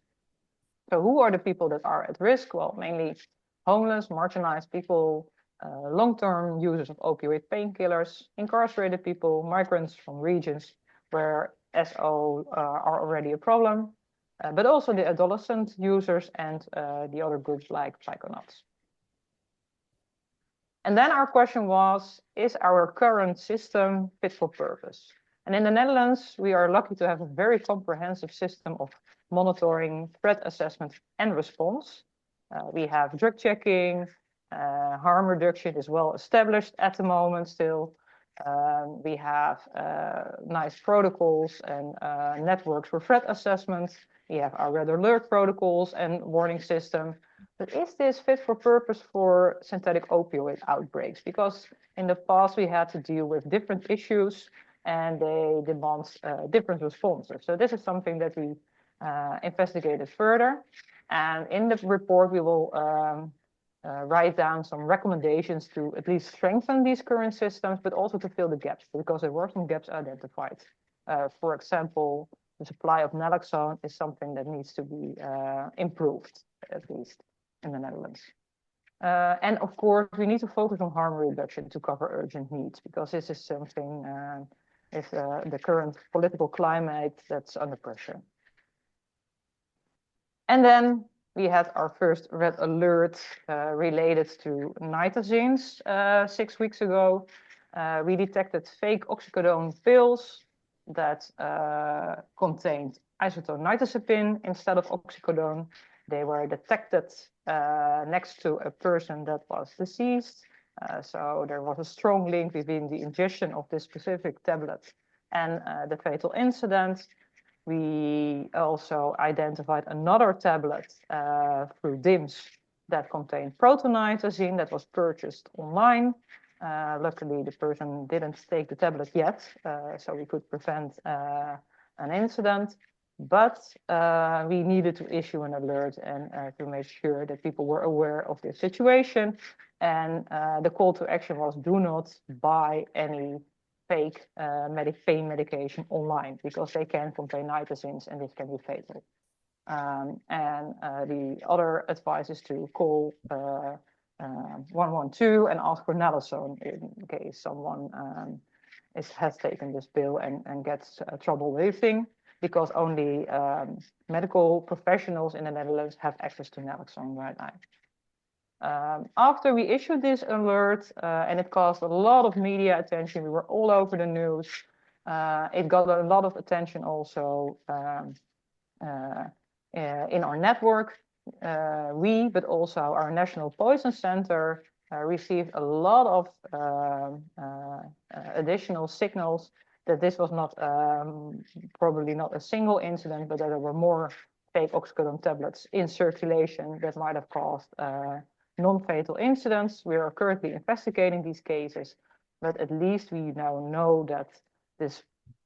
So who are the people that are at risk? Well, mainly homeless, marginalized people, long-term users of opioid painkillers, incarcerated people, migrants from regions where SO are already a problem, but also the adolescent users and the other groups like psychonauts. And then our question was, is our current system fit for purpose? And in the Netherlands, we are lucky to have a very comprehensive system of monitoring, threat assessment, and response. We have drug checking, harm reduction is well established at the moment still. We have nice protocols and networks for threat assessment. We have our red alert protocols and warning system. But is this fit for purpose for synthetic opioid outbreaks? Because in the past we had to deal with different issues and they demand different responses. So this is something that we investigated further. And in the report, we will write down some recommendations to at least strengthen these current systems, but also to fill the gaps, because there were some gaps identified. For example, the supply of naloxone is something that needs to be improved, at least in the Netherlands. And of course, we need to focus on harm reduction to cover urgent needs, because this is something with the current political climate that's under pressure. And then we had our first red alert related to nitazenes 6 weeks ago. We detected fake oxycodone pills that contained isotope nitazepine instead of oxycodone. They were detected next to a person that was deceased. So there was a strong link between the ingestion of this specific tablet and the fatal incident. We also identified another tablet through DIMS that contained protonitazene that was purchased online. Luckily, the person didn't take the tablet yet, so we could prevent an incident. But we needed to issue an alert and to make sure that people were aware of this situation. And the call to action was, do not buy any fake pain medication online, because they can contain nitazenes and this can be fatal. The other advice is to call 112 and ask for naloxone in case someone has taken this pill and gets trouble breathing, because only medical professionals in the Netherlands have access to naloxone right now. After we issued this alert, and it caused a lot of media attention, we were all over the news. It got a lot of attention also in our network. But also our National Poison Center received a lot of additional signals that this was not probably not a single incident, but that there were more fake oxycodone tablets in circulation that might have caused non-fatal incidents. We are currently investigating these cases, but at least we now know that this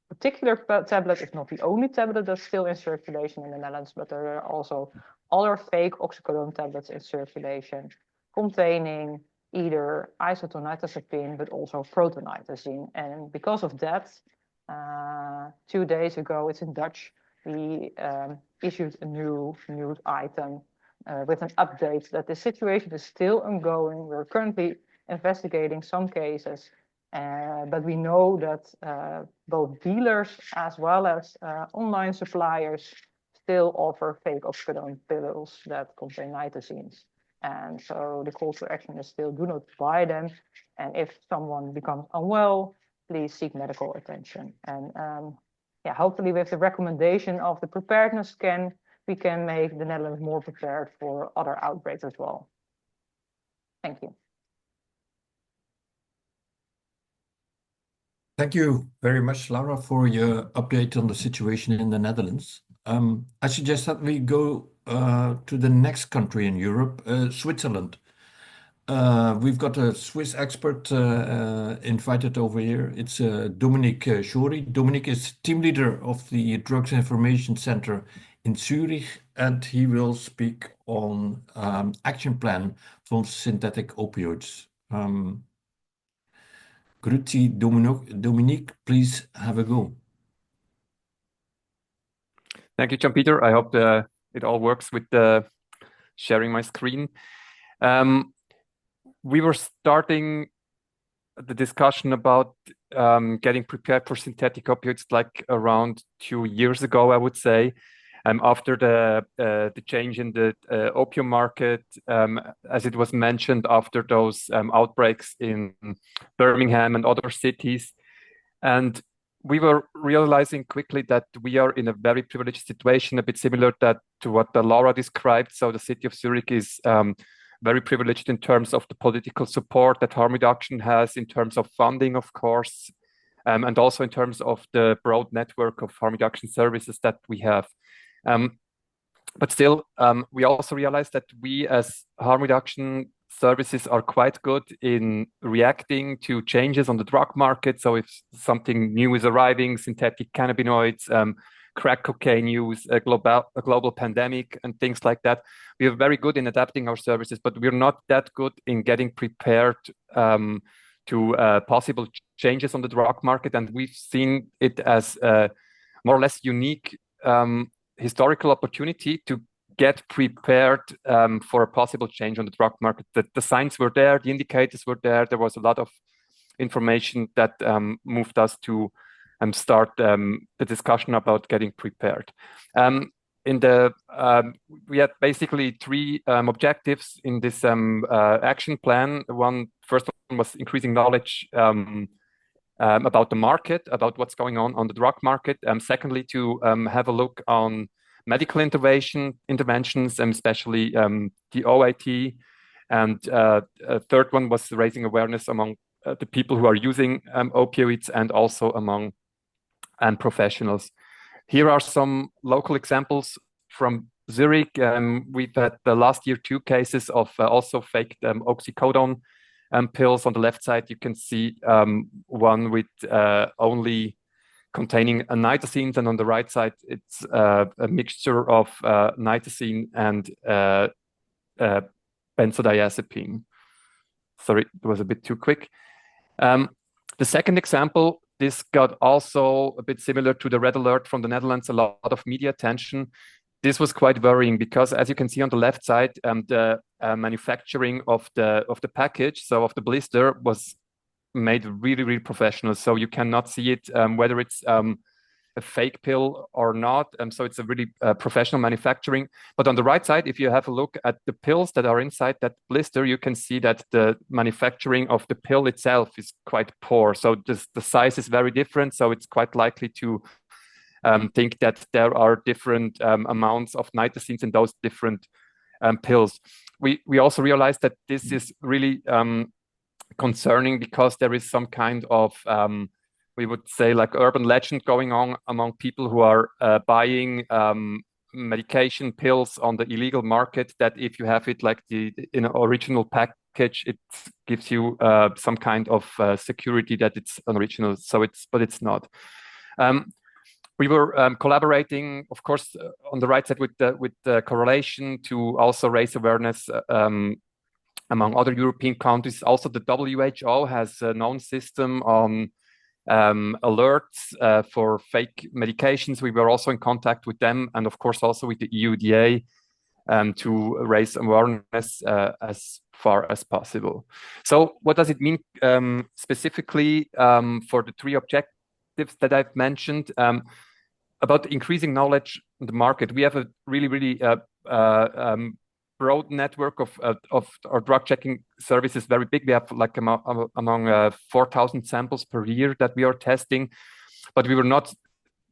particular tablet is not the only tablet that's still in circulation in the Netherlands, but there are also other fake oxycodone tablets in circulation containing either isotope nitazepine, but also protonitazene. And because of that, 2 days ago, it's in Dutch, we issued a new news item with an update that the situation is still ongoing. We're currently investigating some cases, but we know that both dealers as well as online suppliers still offer fake oxycodone pills that contain nitazenes. And so the call to action is still, do not buy them. And if someone becomes unwell, please seek medical attention. And hopefully with the recommendation of the preparedness scan, we can make the Netherlands more prepared for other outbreaks as well. Thank you. Thank you very much, Laura, for your update on the situation in the Netherlands. I suggest that we go to the next country in Europe, Switzerland. We've got a Swiss expert invited over here. It's Dominic Schori. Dominic is team leader of the Drugs Information Center in Zurich, and he will speak on action plan for synthetic opioids. Grüezi, Dominic, please have a go. Thank you, John-Peter. I hope it all works with sharing my screen. We were starting the discussion about getting prepared for synthetic opioids like around 2 years ago, I would say, after the change in the opium market, as it was mentioned, after those outbreaks in Birmingham and other cities. And we were realizing quickly that we are in a very privileged situation, a bit similar to what Laura described. So the City of Zurich is very privileged in terms of the political support that harm reduction has, in terms of funding, of course, and also in terms of the broad network of harm reduction services that we have. But still, we also realized that we as harm reduction services are quite good in reacting to changes on the drug market. So if something new is arriving, synthetic cannabinoids, crack cocaine use, a global pandemic, and things like that, we are very good in adapting our services, but we're not that good in getting prepared to possible changes on the drug market. And we've seen it as a more or less unique historical opportunity to get prepared for a possible change on the drug market. The signs were there, the indicators were there. There was a lot of information that moved us to start the discussion about getting prepared. We had basically 3 objectives in this action plan. First one was increasing knowledge about the market, about what's going on the drug market. Secondly, to have a look on medical interventions, especially the OAT. And a third one was raising awareness among the people who are using opioids and also among professionals. Here are some local examples from Zurich. We've had the last year 2 cases of also faked oxycodone pills. On the left side, you can see one with only containing a nitazenes, and on the right side, it's a mixture of nitazene and benzodiazepine. Sorry, it was a bit too quick. The second example, this got also a bit similar to the red alert from the Netherlands, a lot of media attention. This was quite worrying because, as you can see on the left side, the manufacturing of the package, so of the blister, was made really, really professional. So you cannot see it whether it's a fake pill or not. So it's a really professional manufacturing. But on the right side, if you have a look at the pills that are inside that blister, you can see that the manufacturing of the pill itself is quite poor. So the size is very different. So it's quite likely to think that there are different amounts of nitazenes in those different pills. We also realized that this is really concerning because there is some kind of we would say like urban legend going on among people who are buying medication pills on the illegal market, that if you have it like in an original package, it gives you some kind of security that it's an original. But it's not. We were collaborating, of course, on the right side with the correlation to also raise awareness among other European countries. Also, the WHO has a known system on alerts for fake medications. We were also in contact with them, and of course also with the EUDA to raise awareness as far as possible. So what does it mean specifically for the 3 objectives that I've mentioned? About increasing knowledge in the market, we have a really, really broad network of our drug checking services, very big. We have like among 4,000 samples per year that we are testing, but we were not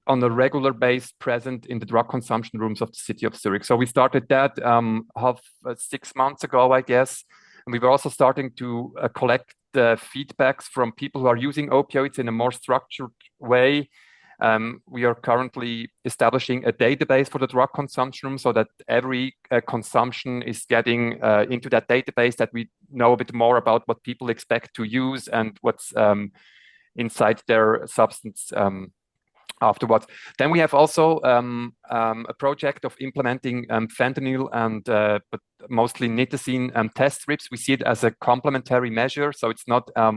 on a regular basis present in the drug consumption rooms of the City of Zurich. So we started that 6 months ago, I guess. And we were also starting to collect feedbacks from people who are using opioids in a more structured way. We are currently establishing a database for the drug consumption room so that every consumption is getting into that database, that we know a bit more about what people expect to use and what's inside their substance afterwards. Then we have also a project of implementing fentanyl and but mostly nitazene test strips. We see it as a complementary measure, so it's not a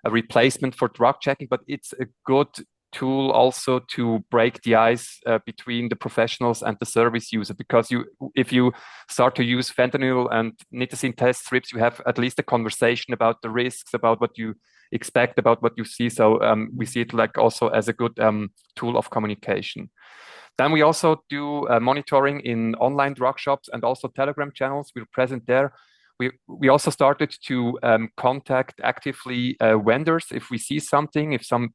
replacement for drug checking, but it's a good tool also to break the ice between the professionals and the service user, because if you start to use fentanyl and nitazene test strips, you have at least a conversation about the risks, about what you expect, about what you see. So we see it like also as a good tool of communication. Then we also do monitoring in online drug shops and also Telegram channels. We're present there. We also started to contact actively vendors if we see something, if some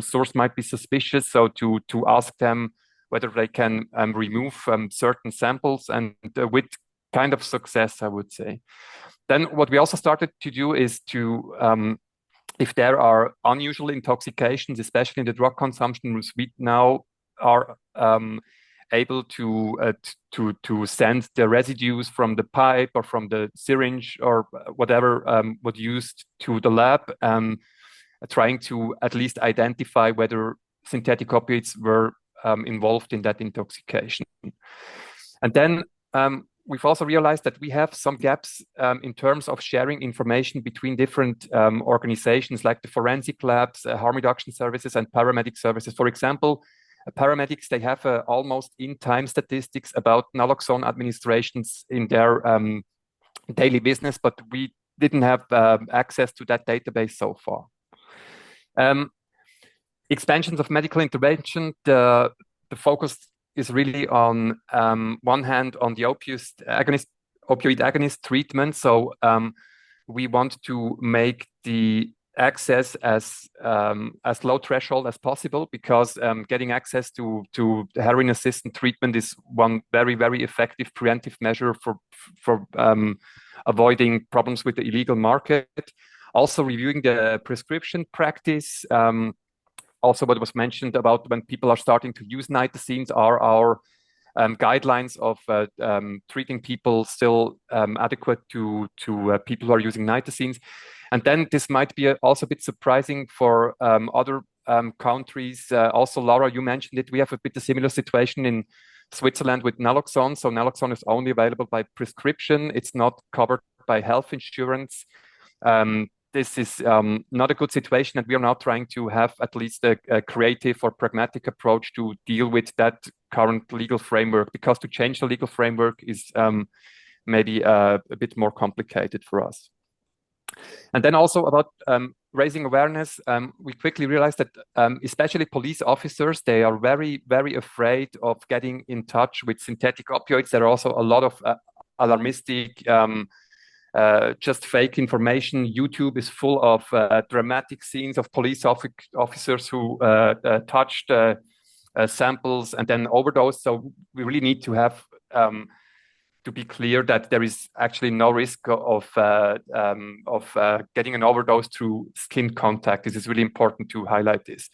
source might be suspicious, so to ask them whether they can remove certain samples, and with kind of success, I would say. Then what we also started to do is to, if there are unusual intoxications, especially in the drug consumption rooms, we now are able to send the residues from the pipe or from the syringe or whatever was used to the lab, trying to at least identify whether synthetic opioids were involved in that intoxication. And then we've also realized that we have some gaps in terms of sharing information between different organizations like the forensic labs, harm reduction services, and paramedic services. For example, paramedics, they have almost in-time statistics about naloxone administrations in their daily business, but we didn't have access to that database so far. Expansions of medical intervention, the focus is really on one hand on the opioid agonist treatment. So we want to make the access as low threshold as possible, because getting access to heroin assistant treatment is one very, very effective preventive measure for avoiding problems with the illegal market. Also reviewing the prescription practice. Also what was mentioned about when people are starting to use nitazenes, are our guidelines of treating people still adequate to people who are using nitazenes. And then this might be also a bit surprising for other countries. Also, Laura, you mentioned it. We have a bit of a similar situation in Switzerland with naloxone. So naloxone is only available by prescription. It's not covered by health insurance. This is not a good situation, and we are now trying to have at least a creative or pragmatic approach to deal with that current legal framework, because to change the legal framework is maybe a bit more complicated for us. And then also about raising awareness, we quickly realized that especially police officers, they are very, very afraid of getting in touch with synthetic opioids. There are also a lot of alarmistic, just fake information. YouTube is full of dramatic scenes of police officers who touched samples and then overdose. So we really need to have to be clear that there is actually no risk of getting an overdose through skin contact. This is really important to highlight this.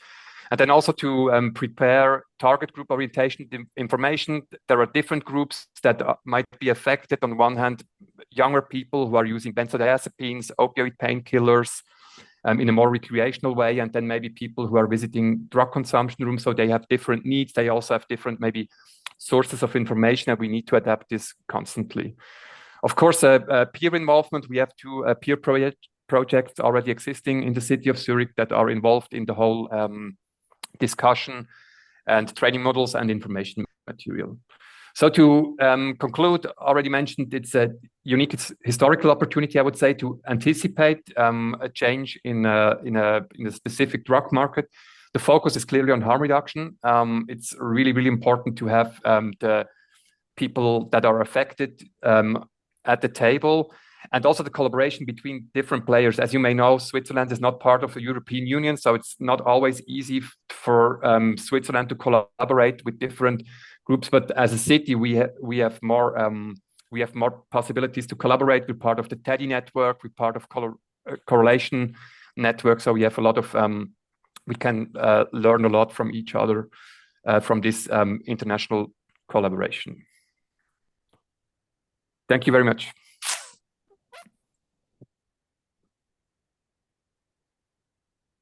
And then also to prepare target group orientation information. There are different groups that might be affected. On one hand, younger people who are using benzodiazepines, opioid painkillers in a more recreational way, and then maybe people who are visiting drug consumption rooms. So they have different needs. They also have different maybe sources of information, and we need to adapt this constantly. Of course, peer involvement. We have two peer projects already existing in the City of Zurich that are involved in the whole discussion and training models and information material. So to conclude, already mentioned, it's a unique historical opportunity, I would say, to anticipate a change in a specific drug market. The focus is clearly on harm reduction. It's really, really important to have the people that are affected at the table, and also the collaboration between different players. As you may know, Switzerland is not part of the European Union, so it's not always easy for Switzerland to collaborate with different groups. But as a city, we have more possibilities to collaborate. We're part of the TEDdy network. We're part of correlation network. So we have a lot of we can learn a lot from each other from this international collaboration. Thank you very much.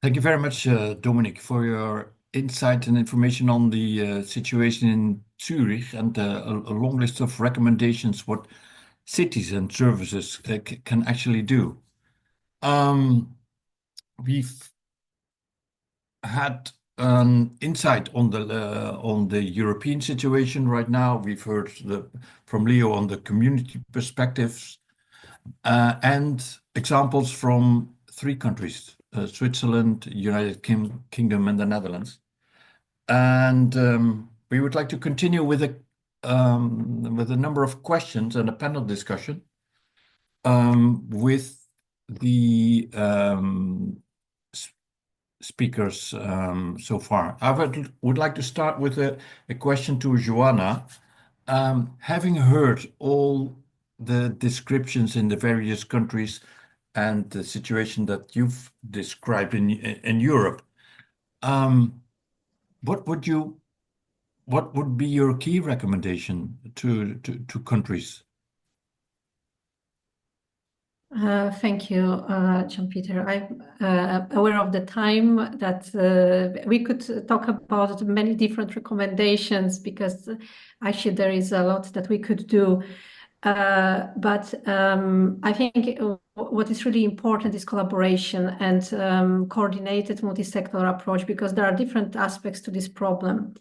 Thank you very much, Dominic, for your insight and information on the situation in Zurich and a long list of recommendations what cities and services can actually do. We've had an insight on the European situation right now. We've heard from Leo on the community perspectives and examples from 3 countries, Switzerland, United Kingdom, and the Netherlands. And we would like to continue with a number of questions and a panel discussion with the speakers so far. I would like to start with a question to Joanna. Having heard all the descriptions in the various countries and the situation that you've described in Europe, what would be your key recommendation to countries? Thank you, Jean-Peter. I'm aware of the time that we could talk about many different recommendations because actually there is a lot that we could do. But I think what is really important is collaboration and coordinated multi-sectoral approach because there are different aspects to this problem.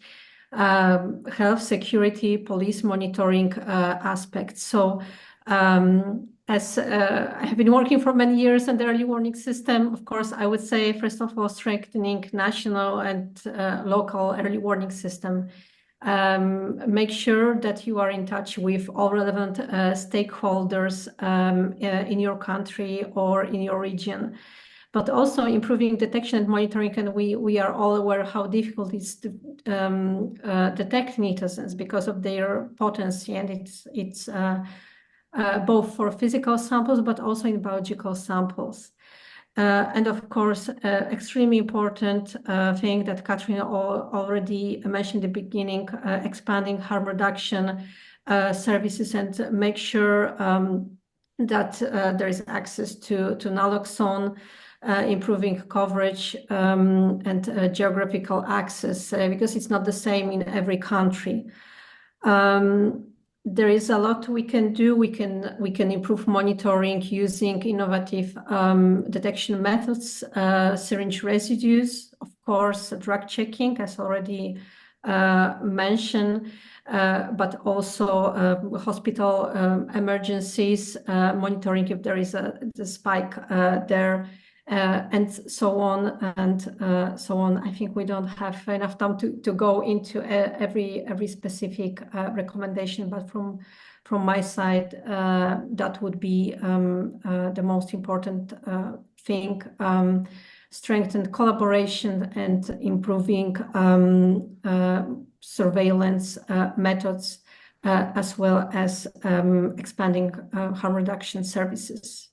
Health, security, police monitoring aspects. So as I have been working for many years in the early warning system, of course, I would say, first of all, strengthening national and local early warning system. Make sure that you are in touch with all relevant stakeholders in your country or in your region, but also improving detection and monitoring. And we are all aware how difficult it is to detect Nitazenes because of their potency, and it's both for physical samples, but also in biological samples. And of course, extremely important thing that Katrina already mentioned in the beginning, expanding harm reduction services and make sure that there is access to naloxone, improving coverage and geographical access because it's not the same in every country. There is a lot we can do. We can improve monitoring using innovative detection methods, syringe residues, of course, drug checking, as already mentioned, but also hospital emergencies, monitoring if there is a spike there, and so on and so on. I think we don't have enough time to go into every specific recommendation, but from my side, that would be the most important thing. Strengthen collaboration and improving surveillance methods, as well as expanding harm reduction services.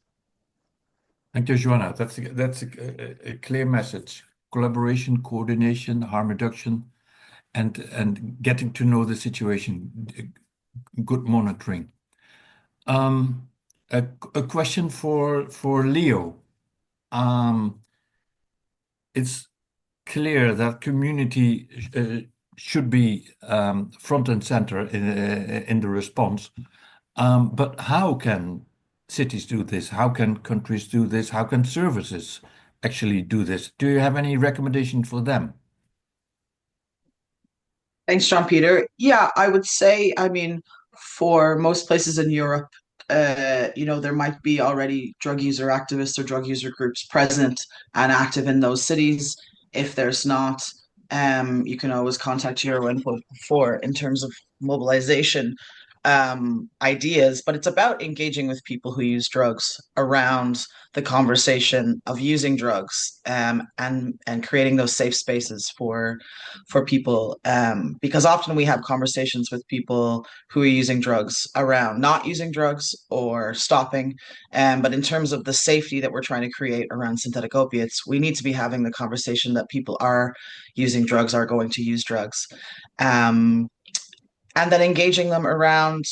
Thank you, Joanna. That's a clear message. Collaboration, coordination, harm reduction, and getting to know the situation. Good monitoring. A question for Leo. It's clear that community should be front and center in the response. But how can cities do this? How can countries do this? How can services actually do this? Do you have any recommendation for them? Thanks, Jean-Peter. Yeah, I would say, I mean, for most places in Europe, there might be already drug user activists or drug user groups present and active in those cities. If there's not, you can always contact your input for in terms of mobilization. ideas, but it's about engaging with people who use drugs around the conversation of using drugs, and creating those safe spaces for people, because often we have conversations with people who are using drugs around not using drugs or stopping, but in terms of the safety that we're trying to create around synthetic opiates, we need to be having the conversation that people are using drugs, are going to use drugs. And then engaging them around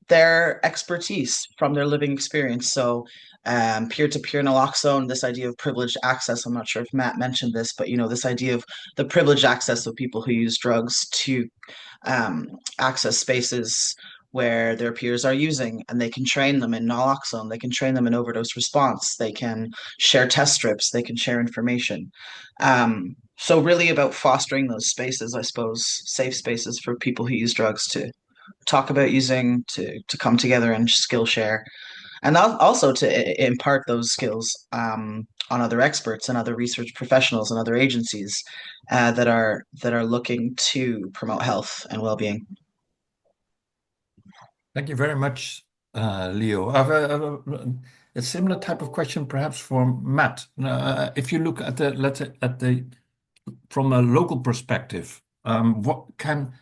their expertise from their living experience. So peer-to-peer naloxone, this idea of privileged access. I'm not sure if Matt mentioned this, but this idea of the privileged access of people who use drugs to access spaces where their peers are using, and they can train them in naloxone, they can train them in overdose response, they can share test strips, they can share information. So really about fostering those spaces, I suppose, safe spaces for people who use drugs to talk about using, to come together and skill share, and also to impart those skills on other experts and other research professionals and other agencies that are looking to promote health and well-being. Thank you very much, Leo. I have a similar type of question, perhaps for Matt. If you look at from a local perspective, what can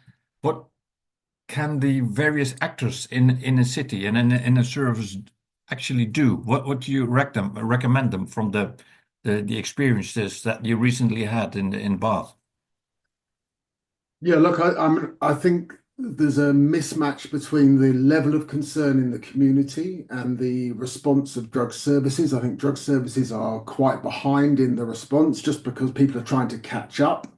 the various actors in a city and in a service actually do? What do you recommend them from the experiences that you recently had in Bath? Yeah, look, I think there's a mismatch between the level of concern in the community and the response of drug services. I think drug services are quite behind in the response just because people are trying to catch up.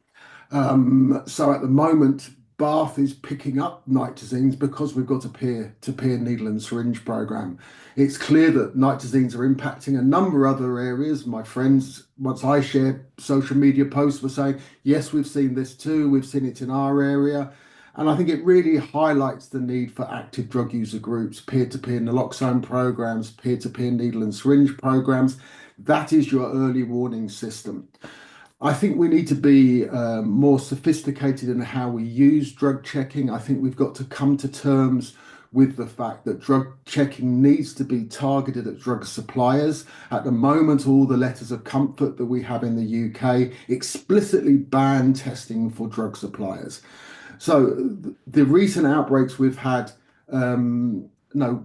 So at the moment, Bath is picking up nitazenes because we've got a peer-to-peer needle and syringe program. It's clear that nitazenes are impacting a number of other areas. My friends, once I shared social media posts, were saying, yes, we've seen this too. We've seen it in our area. And I think it really highlights the need for active drug user groups, peer-to-peer naloxone programs, peer-to-peer needle and syringe programs. That is your early warning system. I think we need to be more sophisticated in how we use drug checking. I think we've got to come to terms with the fact that drug checking needs to be targeted at drug suppliers. At the moment, all the letters of comfort that we have in the UK explicitly ban testing for drug suppliers. So the recent outbreaks we've had, no,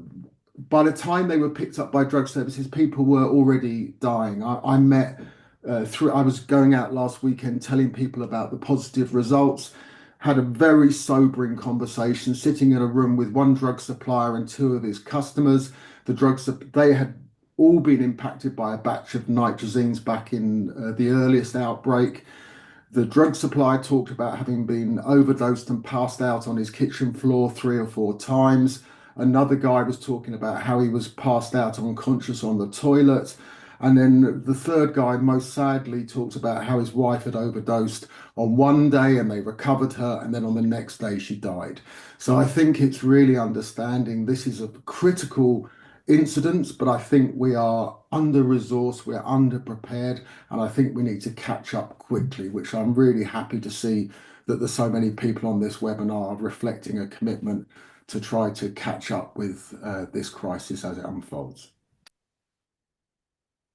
by the time they were picked up by drug services, people were already dying. I was going out last weekend telling people about the positive results, had a very sobering conversation, sitting in a room with one drug supplier and two of his customers. They had all been impacted by a batch of nitazenes back in the earliest outbreak. The drug supplier talked about having been overdosed and passed out on his kitchen floor 3 or 4 times. Another guy was talking about how he was passed out unconscious on the toilet. And then the third guy, most sadly, talked about how his wife had overdosed on one day and they recovered her, and then on the next day she died. So I think it's really understanding this is a critical incident, but I think we are under-resourced, we're under-prepared, and I think we need to catch up quickly, which I'm really happy to see that there's so many people on this webinar reflecting a commitment to try to catch up with this crisis as it unfolds.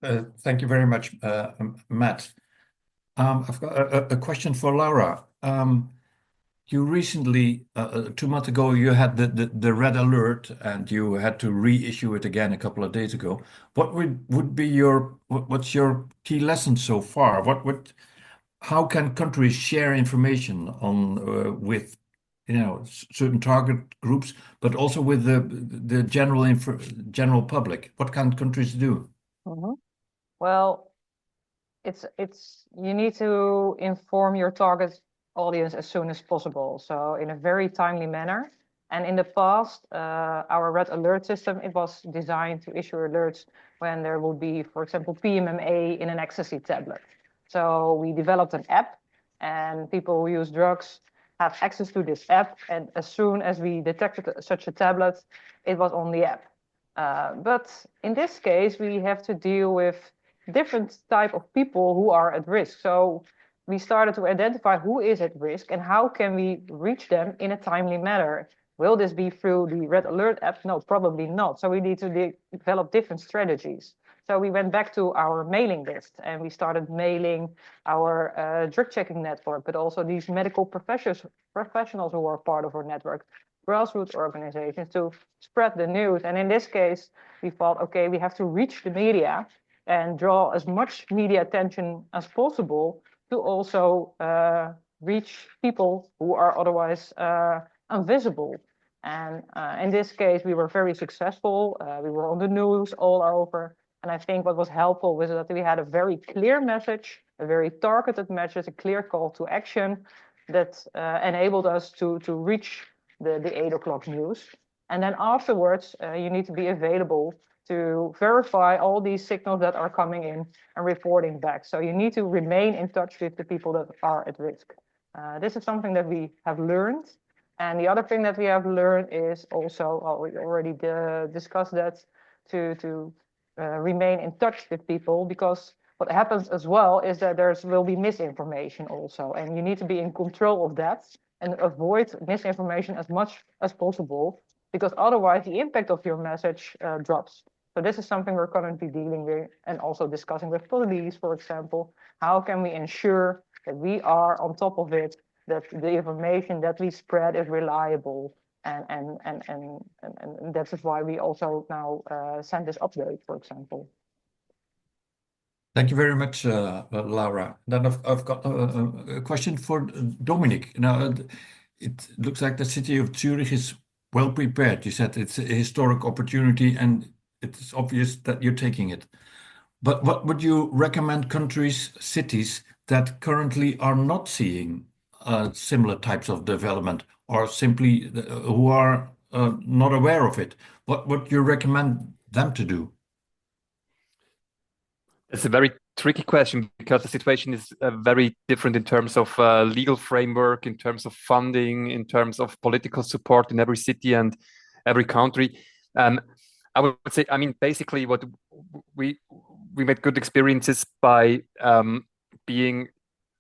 Thank you very much, Matt. I've got a question for Laura. You recently, 2 months ago, you had the red alert, and you had to reissue it again a couple of days ago. What would be what's your key lesson so far? How can countries share information on with certain target groups, but also with the general public? What can countries do? Mm-hmm. Well, you need to inform your target audience as soon as possible, so in a very timely manner. And in the past, our red alert system, it was designed to issue alerts when there would be, for example, PMMA in an ecstasy tablet. So we developed an app, and people who use drugs have access to this app. And as soon as we detected such a tablet, it was on the app. But in this case, we have to deal with different type of people who are at risk. So we started to identify who is at risk and how can we reach them in a timely manner. Will this be through the Red Alert app? No, probably not. So we need to develop different strategies. So we went back to our mailing list and we started mailing our drug checking network, but also these medical professionals who are part of our network, grassroots organizations, to spread the news. And in this case, we thought, okay, we have to reach the media and draw as much media attention as possible to also reach people who are otherwise invisible. And in this case, we were very successful. We were on the news all over. And I think what was helpful was that we had a very clear message, a very targeted message, a clear call to action that enabled us to reach the 8 o'clock news. And then afterwards, you need to be available to verify all these signals that are coming in and reporting back. So you need to remain in touch with the people that are at risk. This is something that we have learned. And the other thing that we have learned is also, we already discussed that, to remain in touch with people, because what happens as well is that there will be misinformation also, and you need to be in control of that and avoid misinformation as much as possible, because otherwise the impact of your message drops. So this is something we're currently dealing with and also discussing with police, for example. How can we ensure that we are on top of it, that the information that we spread is reliable, and that is why we also now send this update, for example. Thank you very much, Laura. Then I've got a question for Dominic. Now, it looks like the city of Zurich is well prepared. You said it's a historic opportunity and it's obvious that you're taking it. But what would you recommend countries, cities that currently are not seeing similar types of development, or simply who are not aware of it? What would you recommend them to do? It's a very tricky question because the situation is very different in terms of legal framework, in terms of funding, in terms of political support in every city and every country. I would say, I mean, basically, what we made good experiences by being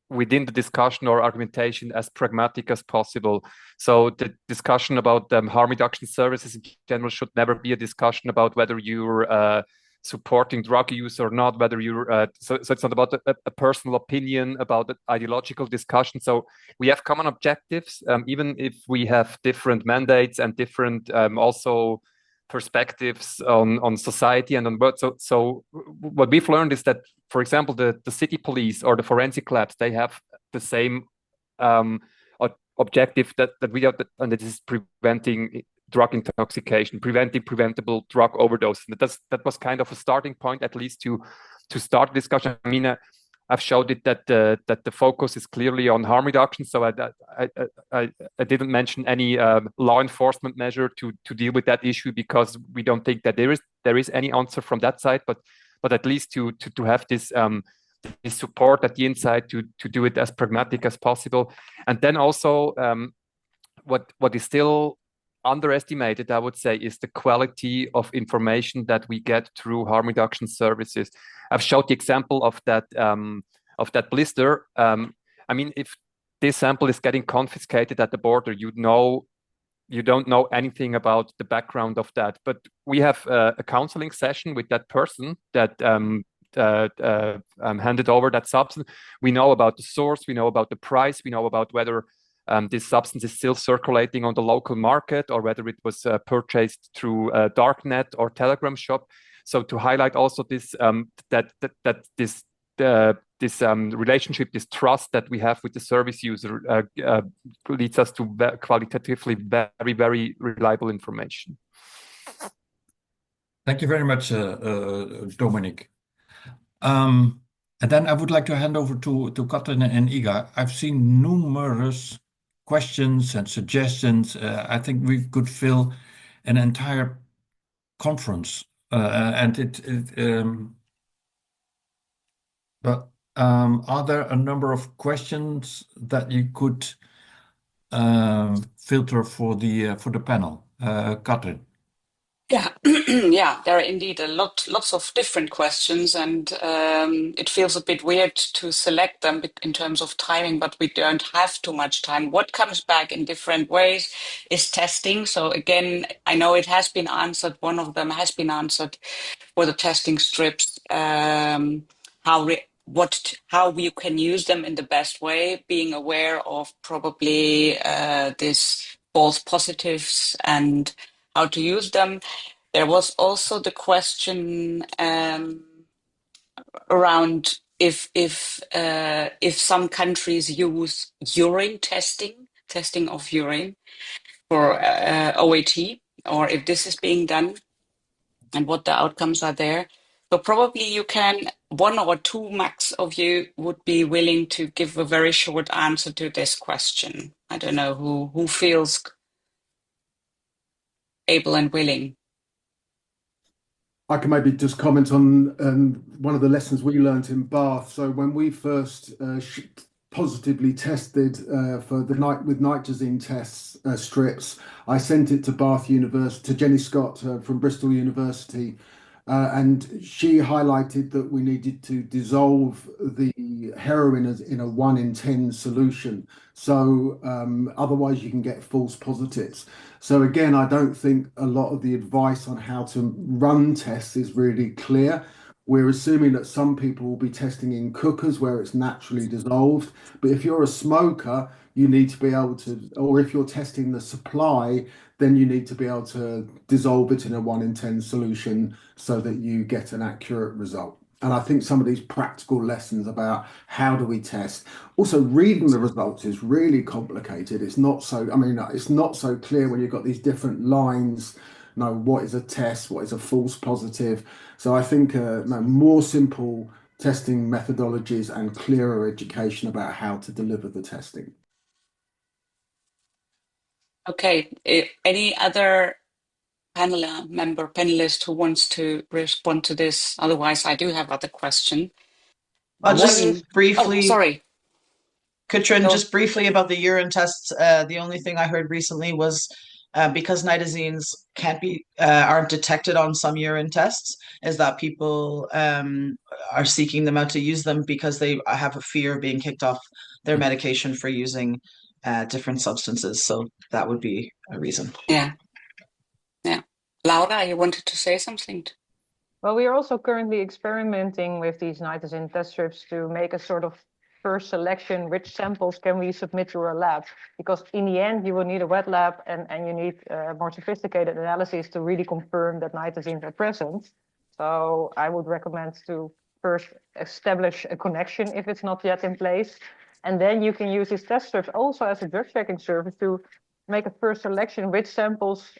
within the discussion or argumentation as pragmatic as possible. So the discussion about harm reduction services in general should never be a discussion about whether you're supporting drug use or not, whether you're so it's not about a personal opinion, about an ideological discussion. So we have common objectives, even if we have different mandates and different also perspectives on society and on what. So what we've learned is that, for example, the city police or the forensic labs, they have the same objective that we have, and it is preventing drug intoxication, preventing preventable drug overdose. And that was kind of a starting point, at least to start discussion. I mean, I've showed it that the focus is clearly on harm reduction. So I didn't mention any law enforcement measure to deal with that issue, because we don't think that there is any answer from that side. But at least to have this support at the inside to do it as pragmatic as possible. And then also what is still underestimated, I would say, is the quality of information that we get through harm reduction services. I've showed the example of that blister. I mean, if this sample is getting confiscated at the border, you don't know anything about the background of that. But we have a counseling session with that person that handed over that substance. We know about the source, we know about the price, we know about whether this substance is still circulating on the local market, or whether it was purchased through a darknet or Telegram shop. So to highlight also this this relationship, this trust that we have with the service user leads us to qualitatively very, very reliable information. Thank you very much, Dominic. And then I would like to hand over to Katrin and Iga. I've seen numerous questions and suggestions. I think we could fill an entire conference, but are there a number of questions that you could filter for the panel, Katrin? Yeah, yeah, there are indeed lots of different questions, and it feels a bit weird to select them in terms of timing, but we don't have too much time. What comes back in different ways is testing. So again, I know it has been answered. One of them has been answered for the testing strips. How we can use them in the best way, being aware of probably this false positives and how to use them. There was also the question around if some countries use urine testing of urine for OAT, or if this is being done and what the outcomes are there. So probably you can, one or two max of you would be willing to give a very short answer to this question. I don't know who feels able and willing. I can maybe just comment on one of the lessons we learned in Bath. So when we first positively tested for the night with nitazene tests strips, I sent it to Bath University, to Jenny Scott from Bristol University, and she highlighted that we needed to dissolve the heroin in a 1 in 10 solution. So otherwise you can get false positives. So again, I don't think a lot of the advice on how to run tests is really clear. We're assuming that some people will be testing in cookers where it's naturally dissolved. But if you're a smoker, you need to be able to, or if you're testing the supply, then you need to be able to dissolve it in a 1 in 10 solution so that you get an accurate result. And I think some of these practical lessons about how do we test, also reading the results is really complicated. It's not so, I mean, it's not so clear when you've got these different lines, what is a test, what is a false positive. So I think more simple testing methodologies and clearer education about how to deliver the testing. Okay, any other panelist who wants to respond to this? Otherwise, I do have other question. Just briefly. Oh, sorry. Katrin, just briefly about the urine tests. The only thing I heard recently was because nitazenes aren't detected on some urine tests, is that people are seeking them out to use them because they have a fear of being kicked off their medication for using different substances. So that would be a reason. Yeah. Laura, you wanted to say something? Well, we are also currently experimenting with these nitazene test strips to make a sort of first selection, which samples can we submit to our lab? Because in the end, you will need a wet lab and you need more sophisticated analyses to really confirm that nitazenes are present. So I would recommend to first establish a connection if it's not yet in place. And then you can use these test strips also as a drug checking service to make a first selection, which samples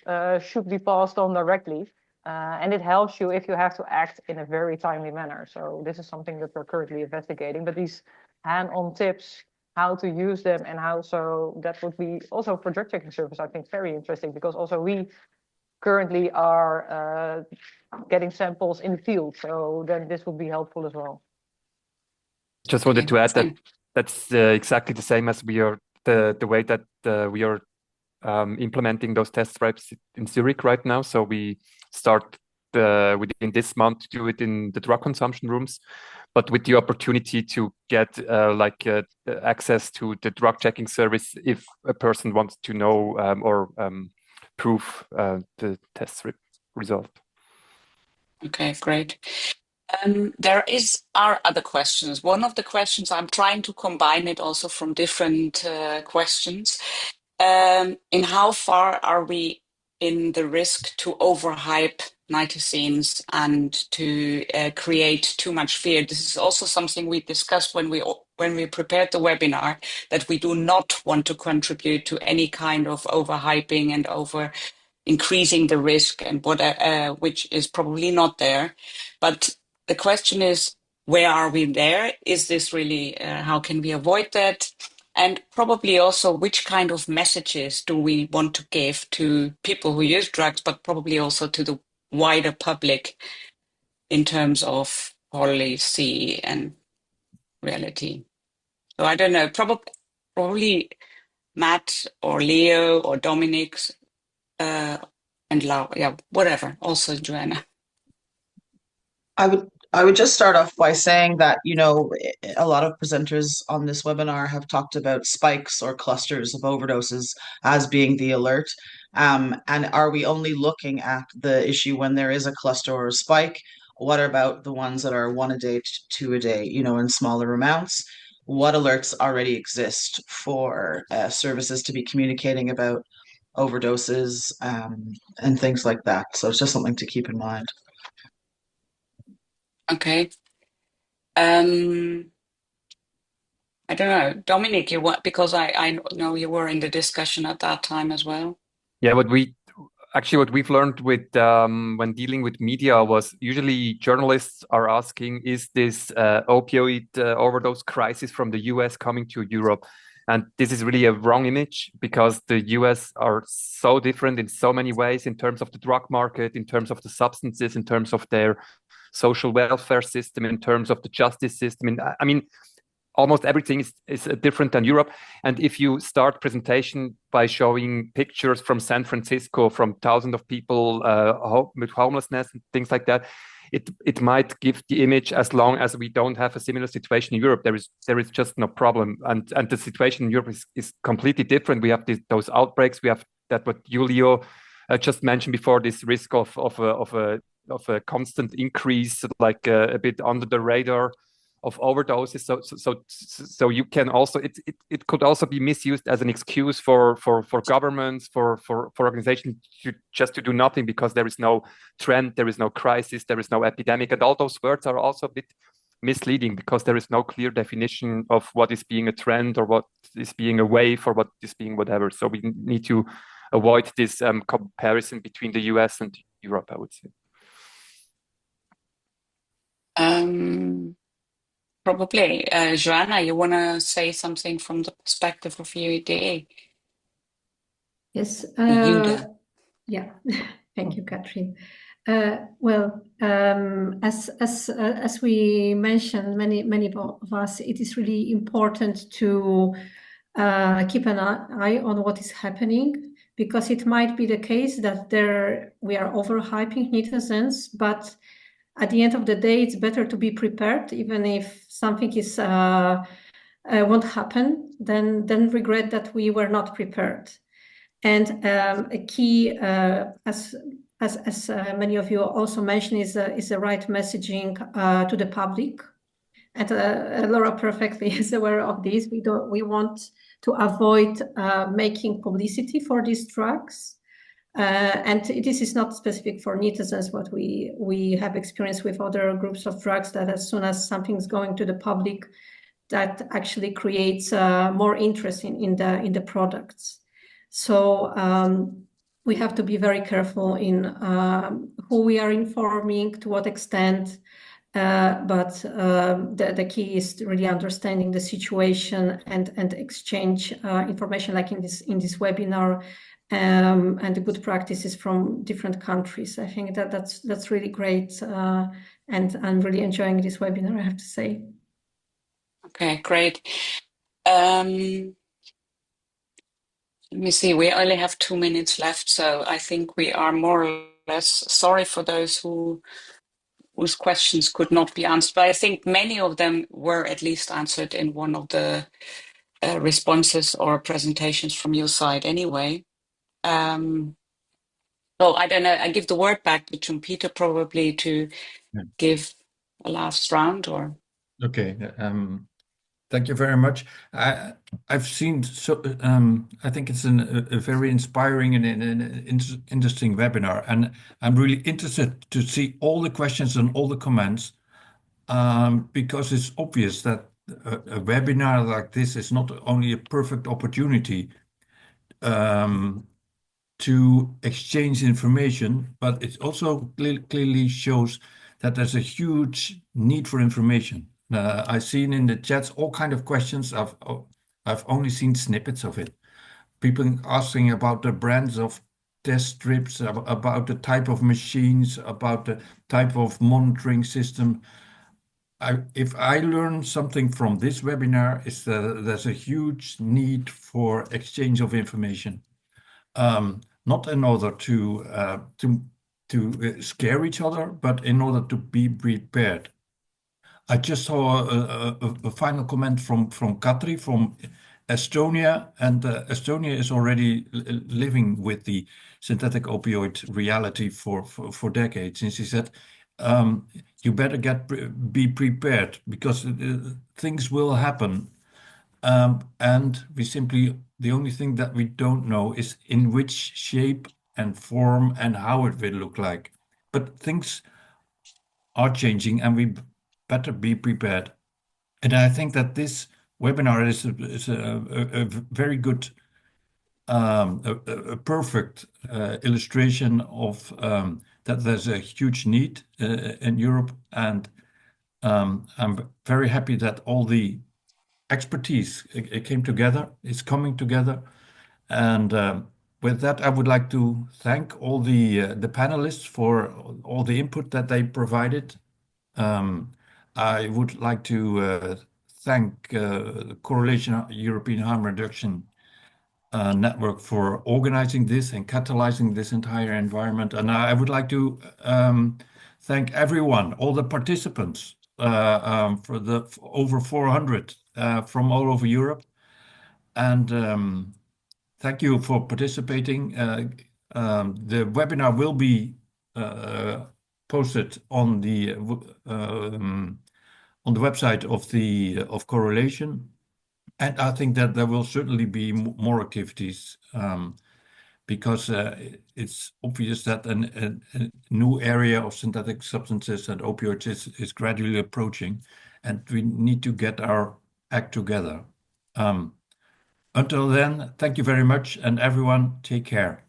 should be passed on directly. And it helps you if you have to act in a very timely manner. So this is something that we're currently investigating, but these hand-on tips, how to use them and how, so that would be also for drug checking service, I think very interesting, because also we currently are getting samples in the field. So then this would be helpful as well. Just wanted to add that that's exactly the same as we are, the way that we are implementing those test strips in Zurich right now. So we start within this month to do it in the drug consumption rooms, but with the opportunity to get access to the drug checking service if a person wants to know or prove the test result. Okay, great. There are other questions. One of the questions, I'm trying to combine it also from different questions. In how far are we in the risk to overhype nitazenes and to create too much fear? This is also something we discussed when we prepared the webinar, that we do not want to contribute to any kind of overhyping and over increasing the risk, and which is probably not there. But the question is, where are we there? Is this really, how can we avoid that? And probably also, which kind of messages do we want to give to people who use drugs, but probably also to the wider public in terms of policy and reality? So I don't know, probably Matt or Leo or Dominic, and Laura, yeah, whatever. Also, Joanna. I would just start off by saying that, you know, a lot of presenters on this webinar have talked about spikes or clusters of overdoses as being the alert. And are we only looking at the issue when there is a cluster or a spike? What about the ones that are 1 a day, 2 a day, you know, in smaller amounts? What alerts already exist for services to be communicating about overdoses and things like that? So it's just something to keep in mind. Okay. I don't know, Dominic, because I know you were in the discussion at that time as well. Yeah, what we've learned with when dealing with media was usually journalists are asking, is this opioid overdose crisis from the US coming to Europe? And this is really a wrong image because the US are so different in so many ways in terms of the drug market, in terms of the substances, in terms of their social welfare system, in terms of the justice system. And I mean, almost everything is different than Europe. And if you start presentation by showing pictures from San Francisco, from thousands of people with homelessness and things like that, it might give the image, as long as we don't have a similar situation in Europe, there is just no problem. And the situation in Europe is completely different. We have those outbreaks. We have that what Julio just mentioned before, this risk of a constant increase, like a bit under the radar of overdoses. So you can also, it could also be misused as an excuse for governments, for organizations to do nothing, because there is no trend, there is no crisis, there is no epidemic. And all those words are also a bit misleading, because there is no clear definition of what is being a trend or what is being a wave or what is being whatever. So we need to avoid this comparison between the US and Europe, I would say. Probably. Joanna, you want to say something from the perspective of UEDA? Yes. UDA. Yeah. Thank you, Katrin. Well, as we mentioned, many of us, it is really important to keep an eye on what is happening, because it might be the case that we are overhyping Nitazenes, but at the end of the day, it's better to be prepared, even if something is won't happen, than regret that we were not prepared. And a key, as many of you also mentioned, is the right messaging to the public. And Laura perfectly is aware of this. We want to avoid making publicity for these drugs. And this is not specific for Nitazenes, what we have experienced with other groups of drugs, that as soon as something's going to the public, that actually creates more interest in the products. So we have to be very careful in who we are informing, to what extent. But the key is really understanding the situation and exchange information, like in this webinar, and the good practices from different countries. I think that's really great, and I'm really enjoying this webinar, I have to say. Okay, great. Let me see, we only have 2 minutes left, so I think we are more or less sorry for those whose questions could not be answered, but I think many of them were at least answered in one of the responses or presentations from your side anyway. So I don't know, I give the word back to Peter, probably to give a last round, or... Okay. Thank you very much. I've seen I think it's a very inspiring and interesting webinar, and I'm really interested to see all the questions and all the comments, because it's obvious that a webinar like this is not only a perfect opportunity to exchange information, but it also clearly shows that there's a huge need for information. I've seen in the chats all kind of questions. I've only seen snippets of it. People asking about the brands of test strips, about the type of machines, about the type of monitoring system. If I learn something from this webinar, is that there's a huge need for exchange of information. not in order to scare each other, but in order to be prepared. I just saw a final comment from Katri from Estonia, and Estonia is already living with the synthetic opioid reality for decades. And she said, "You better be prepared because things will happen, and the only thing that we don't know is in which shape and form and how it will look like. But things are changing, and we better be prepared." And I think that this webinar is a very good, a perfect illustration of that there's a huge need in Europe, and I'm very happy that all the expertise it came together, is coming together, and with that, I would like to thank all the panelists for all the input that they provided. I would like to thank the Correlation European Harm Reduction Network for organizing this and catalyzing this entire environment. And I would like to thank everyone, all the participants, for over 400 from all over Europe. And thank you for participating. The webinar will be posted on the website of Correlation, and I think that there will certainly be more activities because it's obvious that a new area of synthetic substances and opioids is gradually approaching, and we need to get our act together. Until then, thank you very much, and everyone, take care.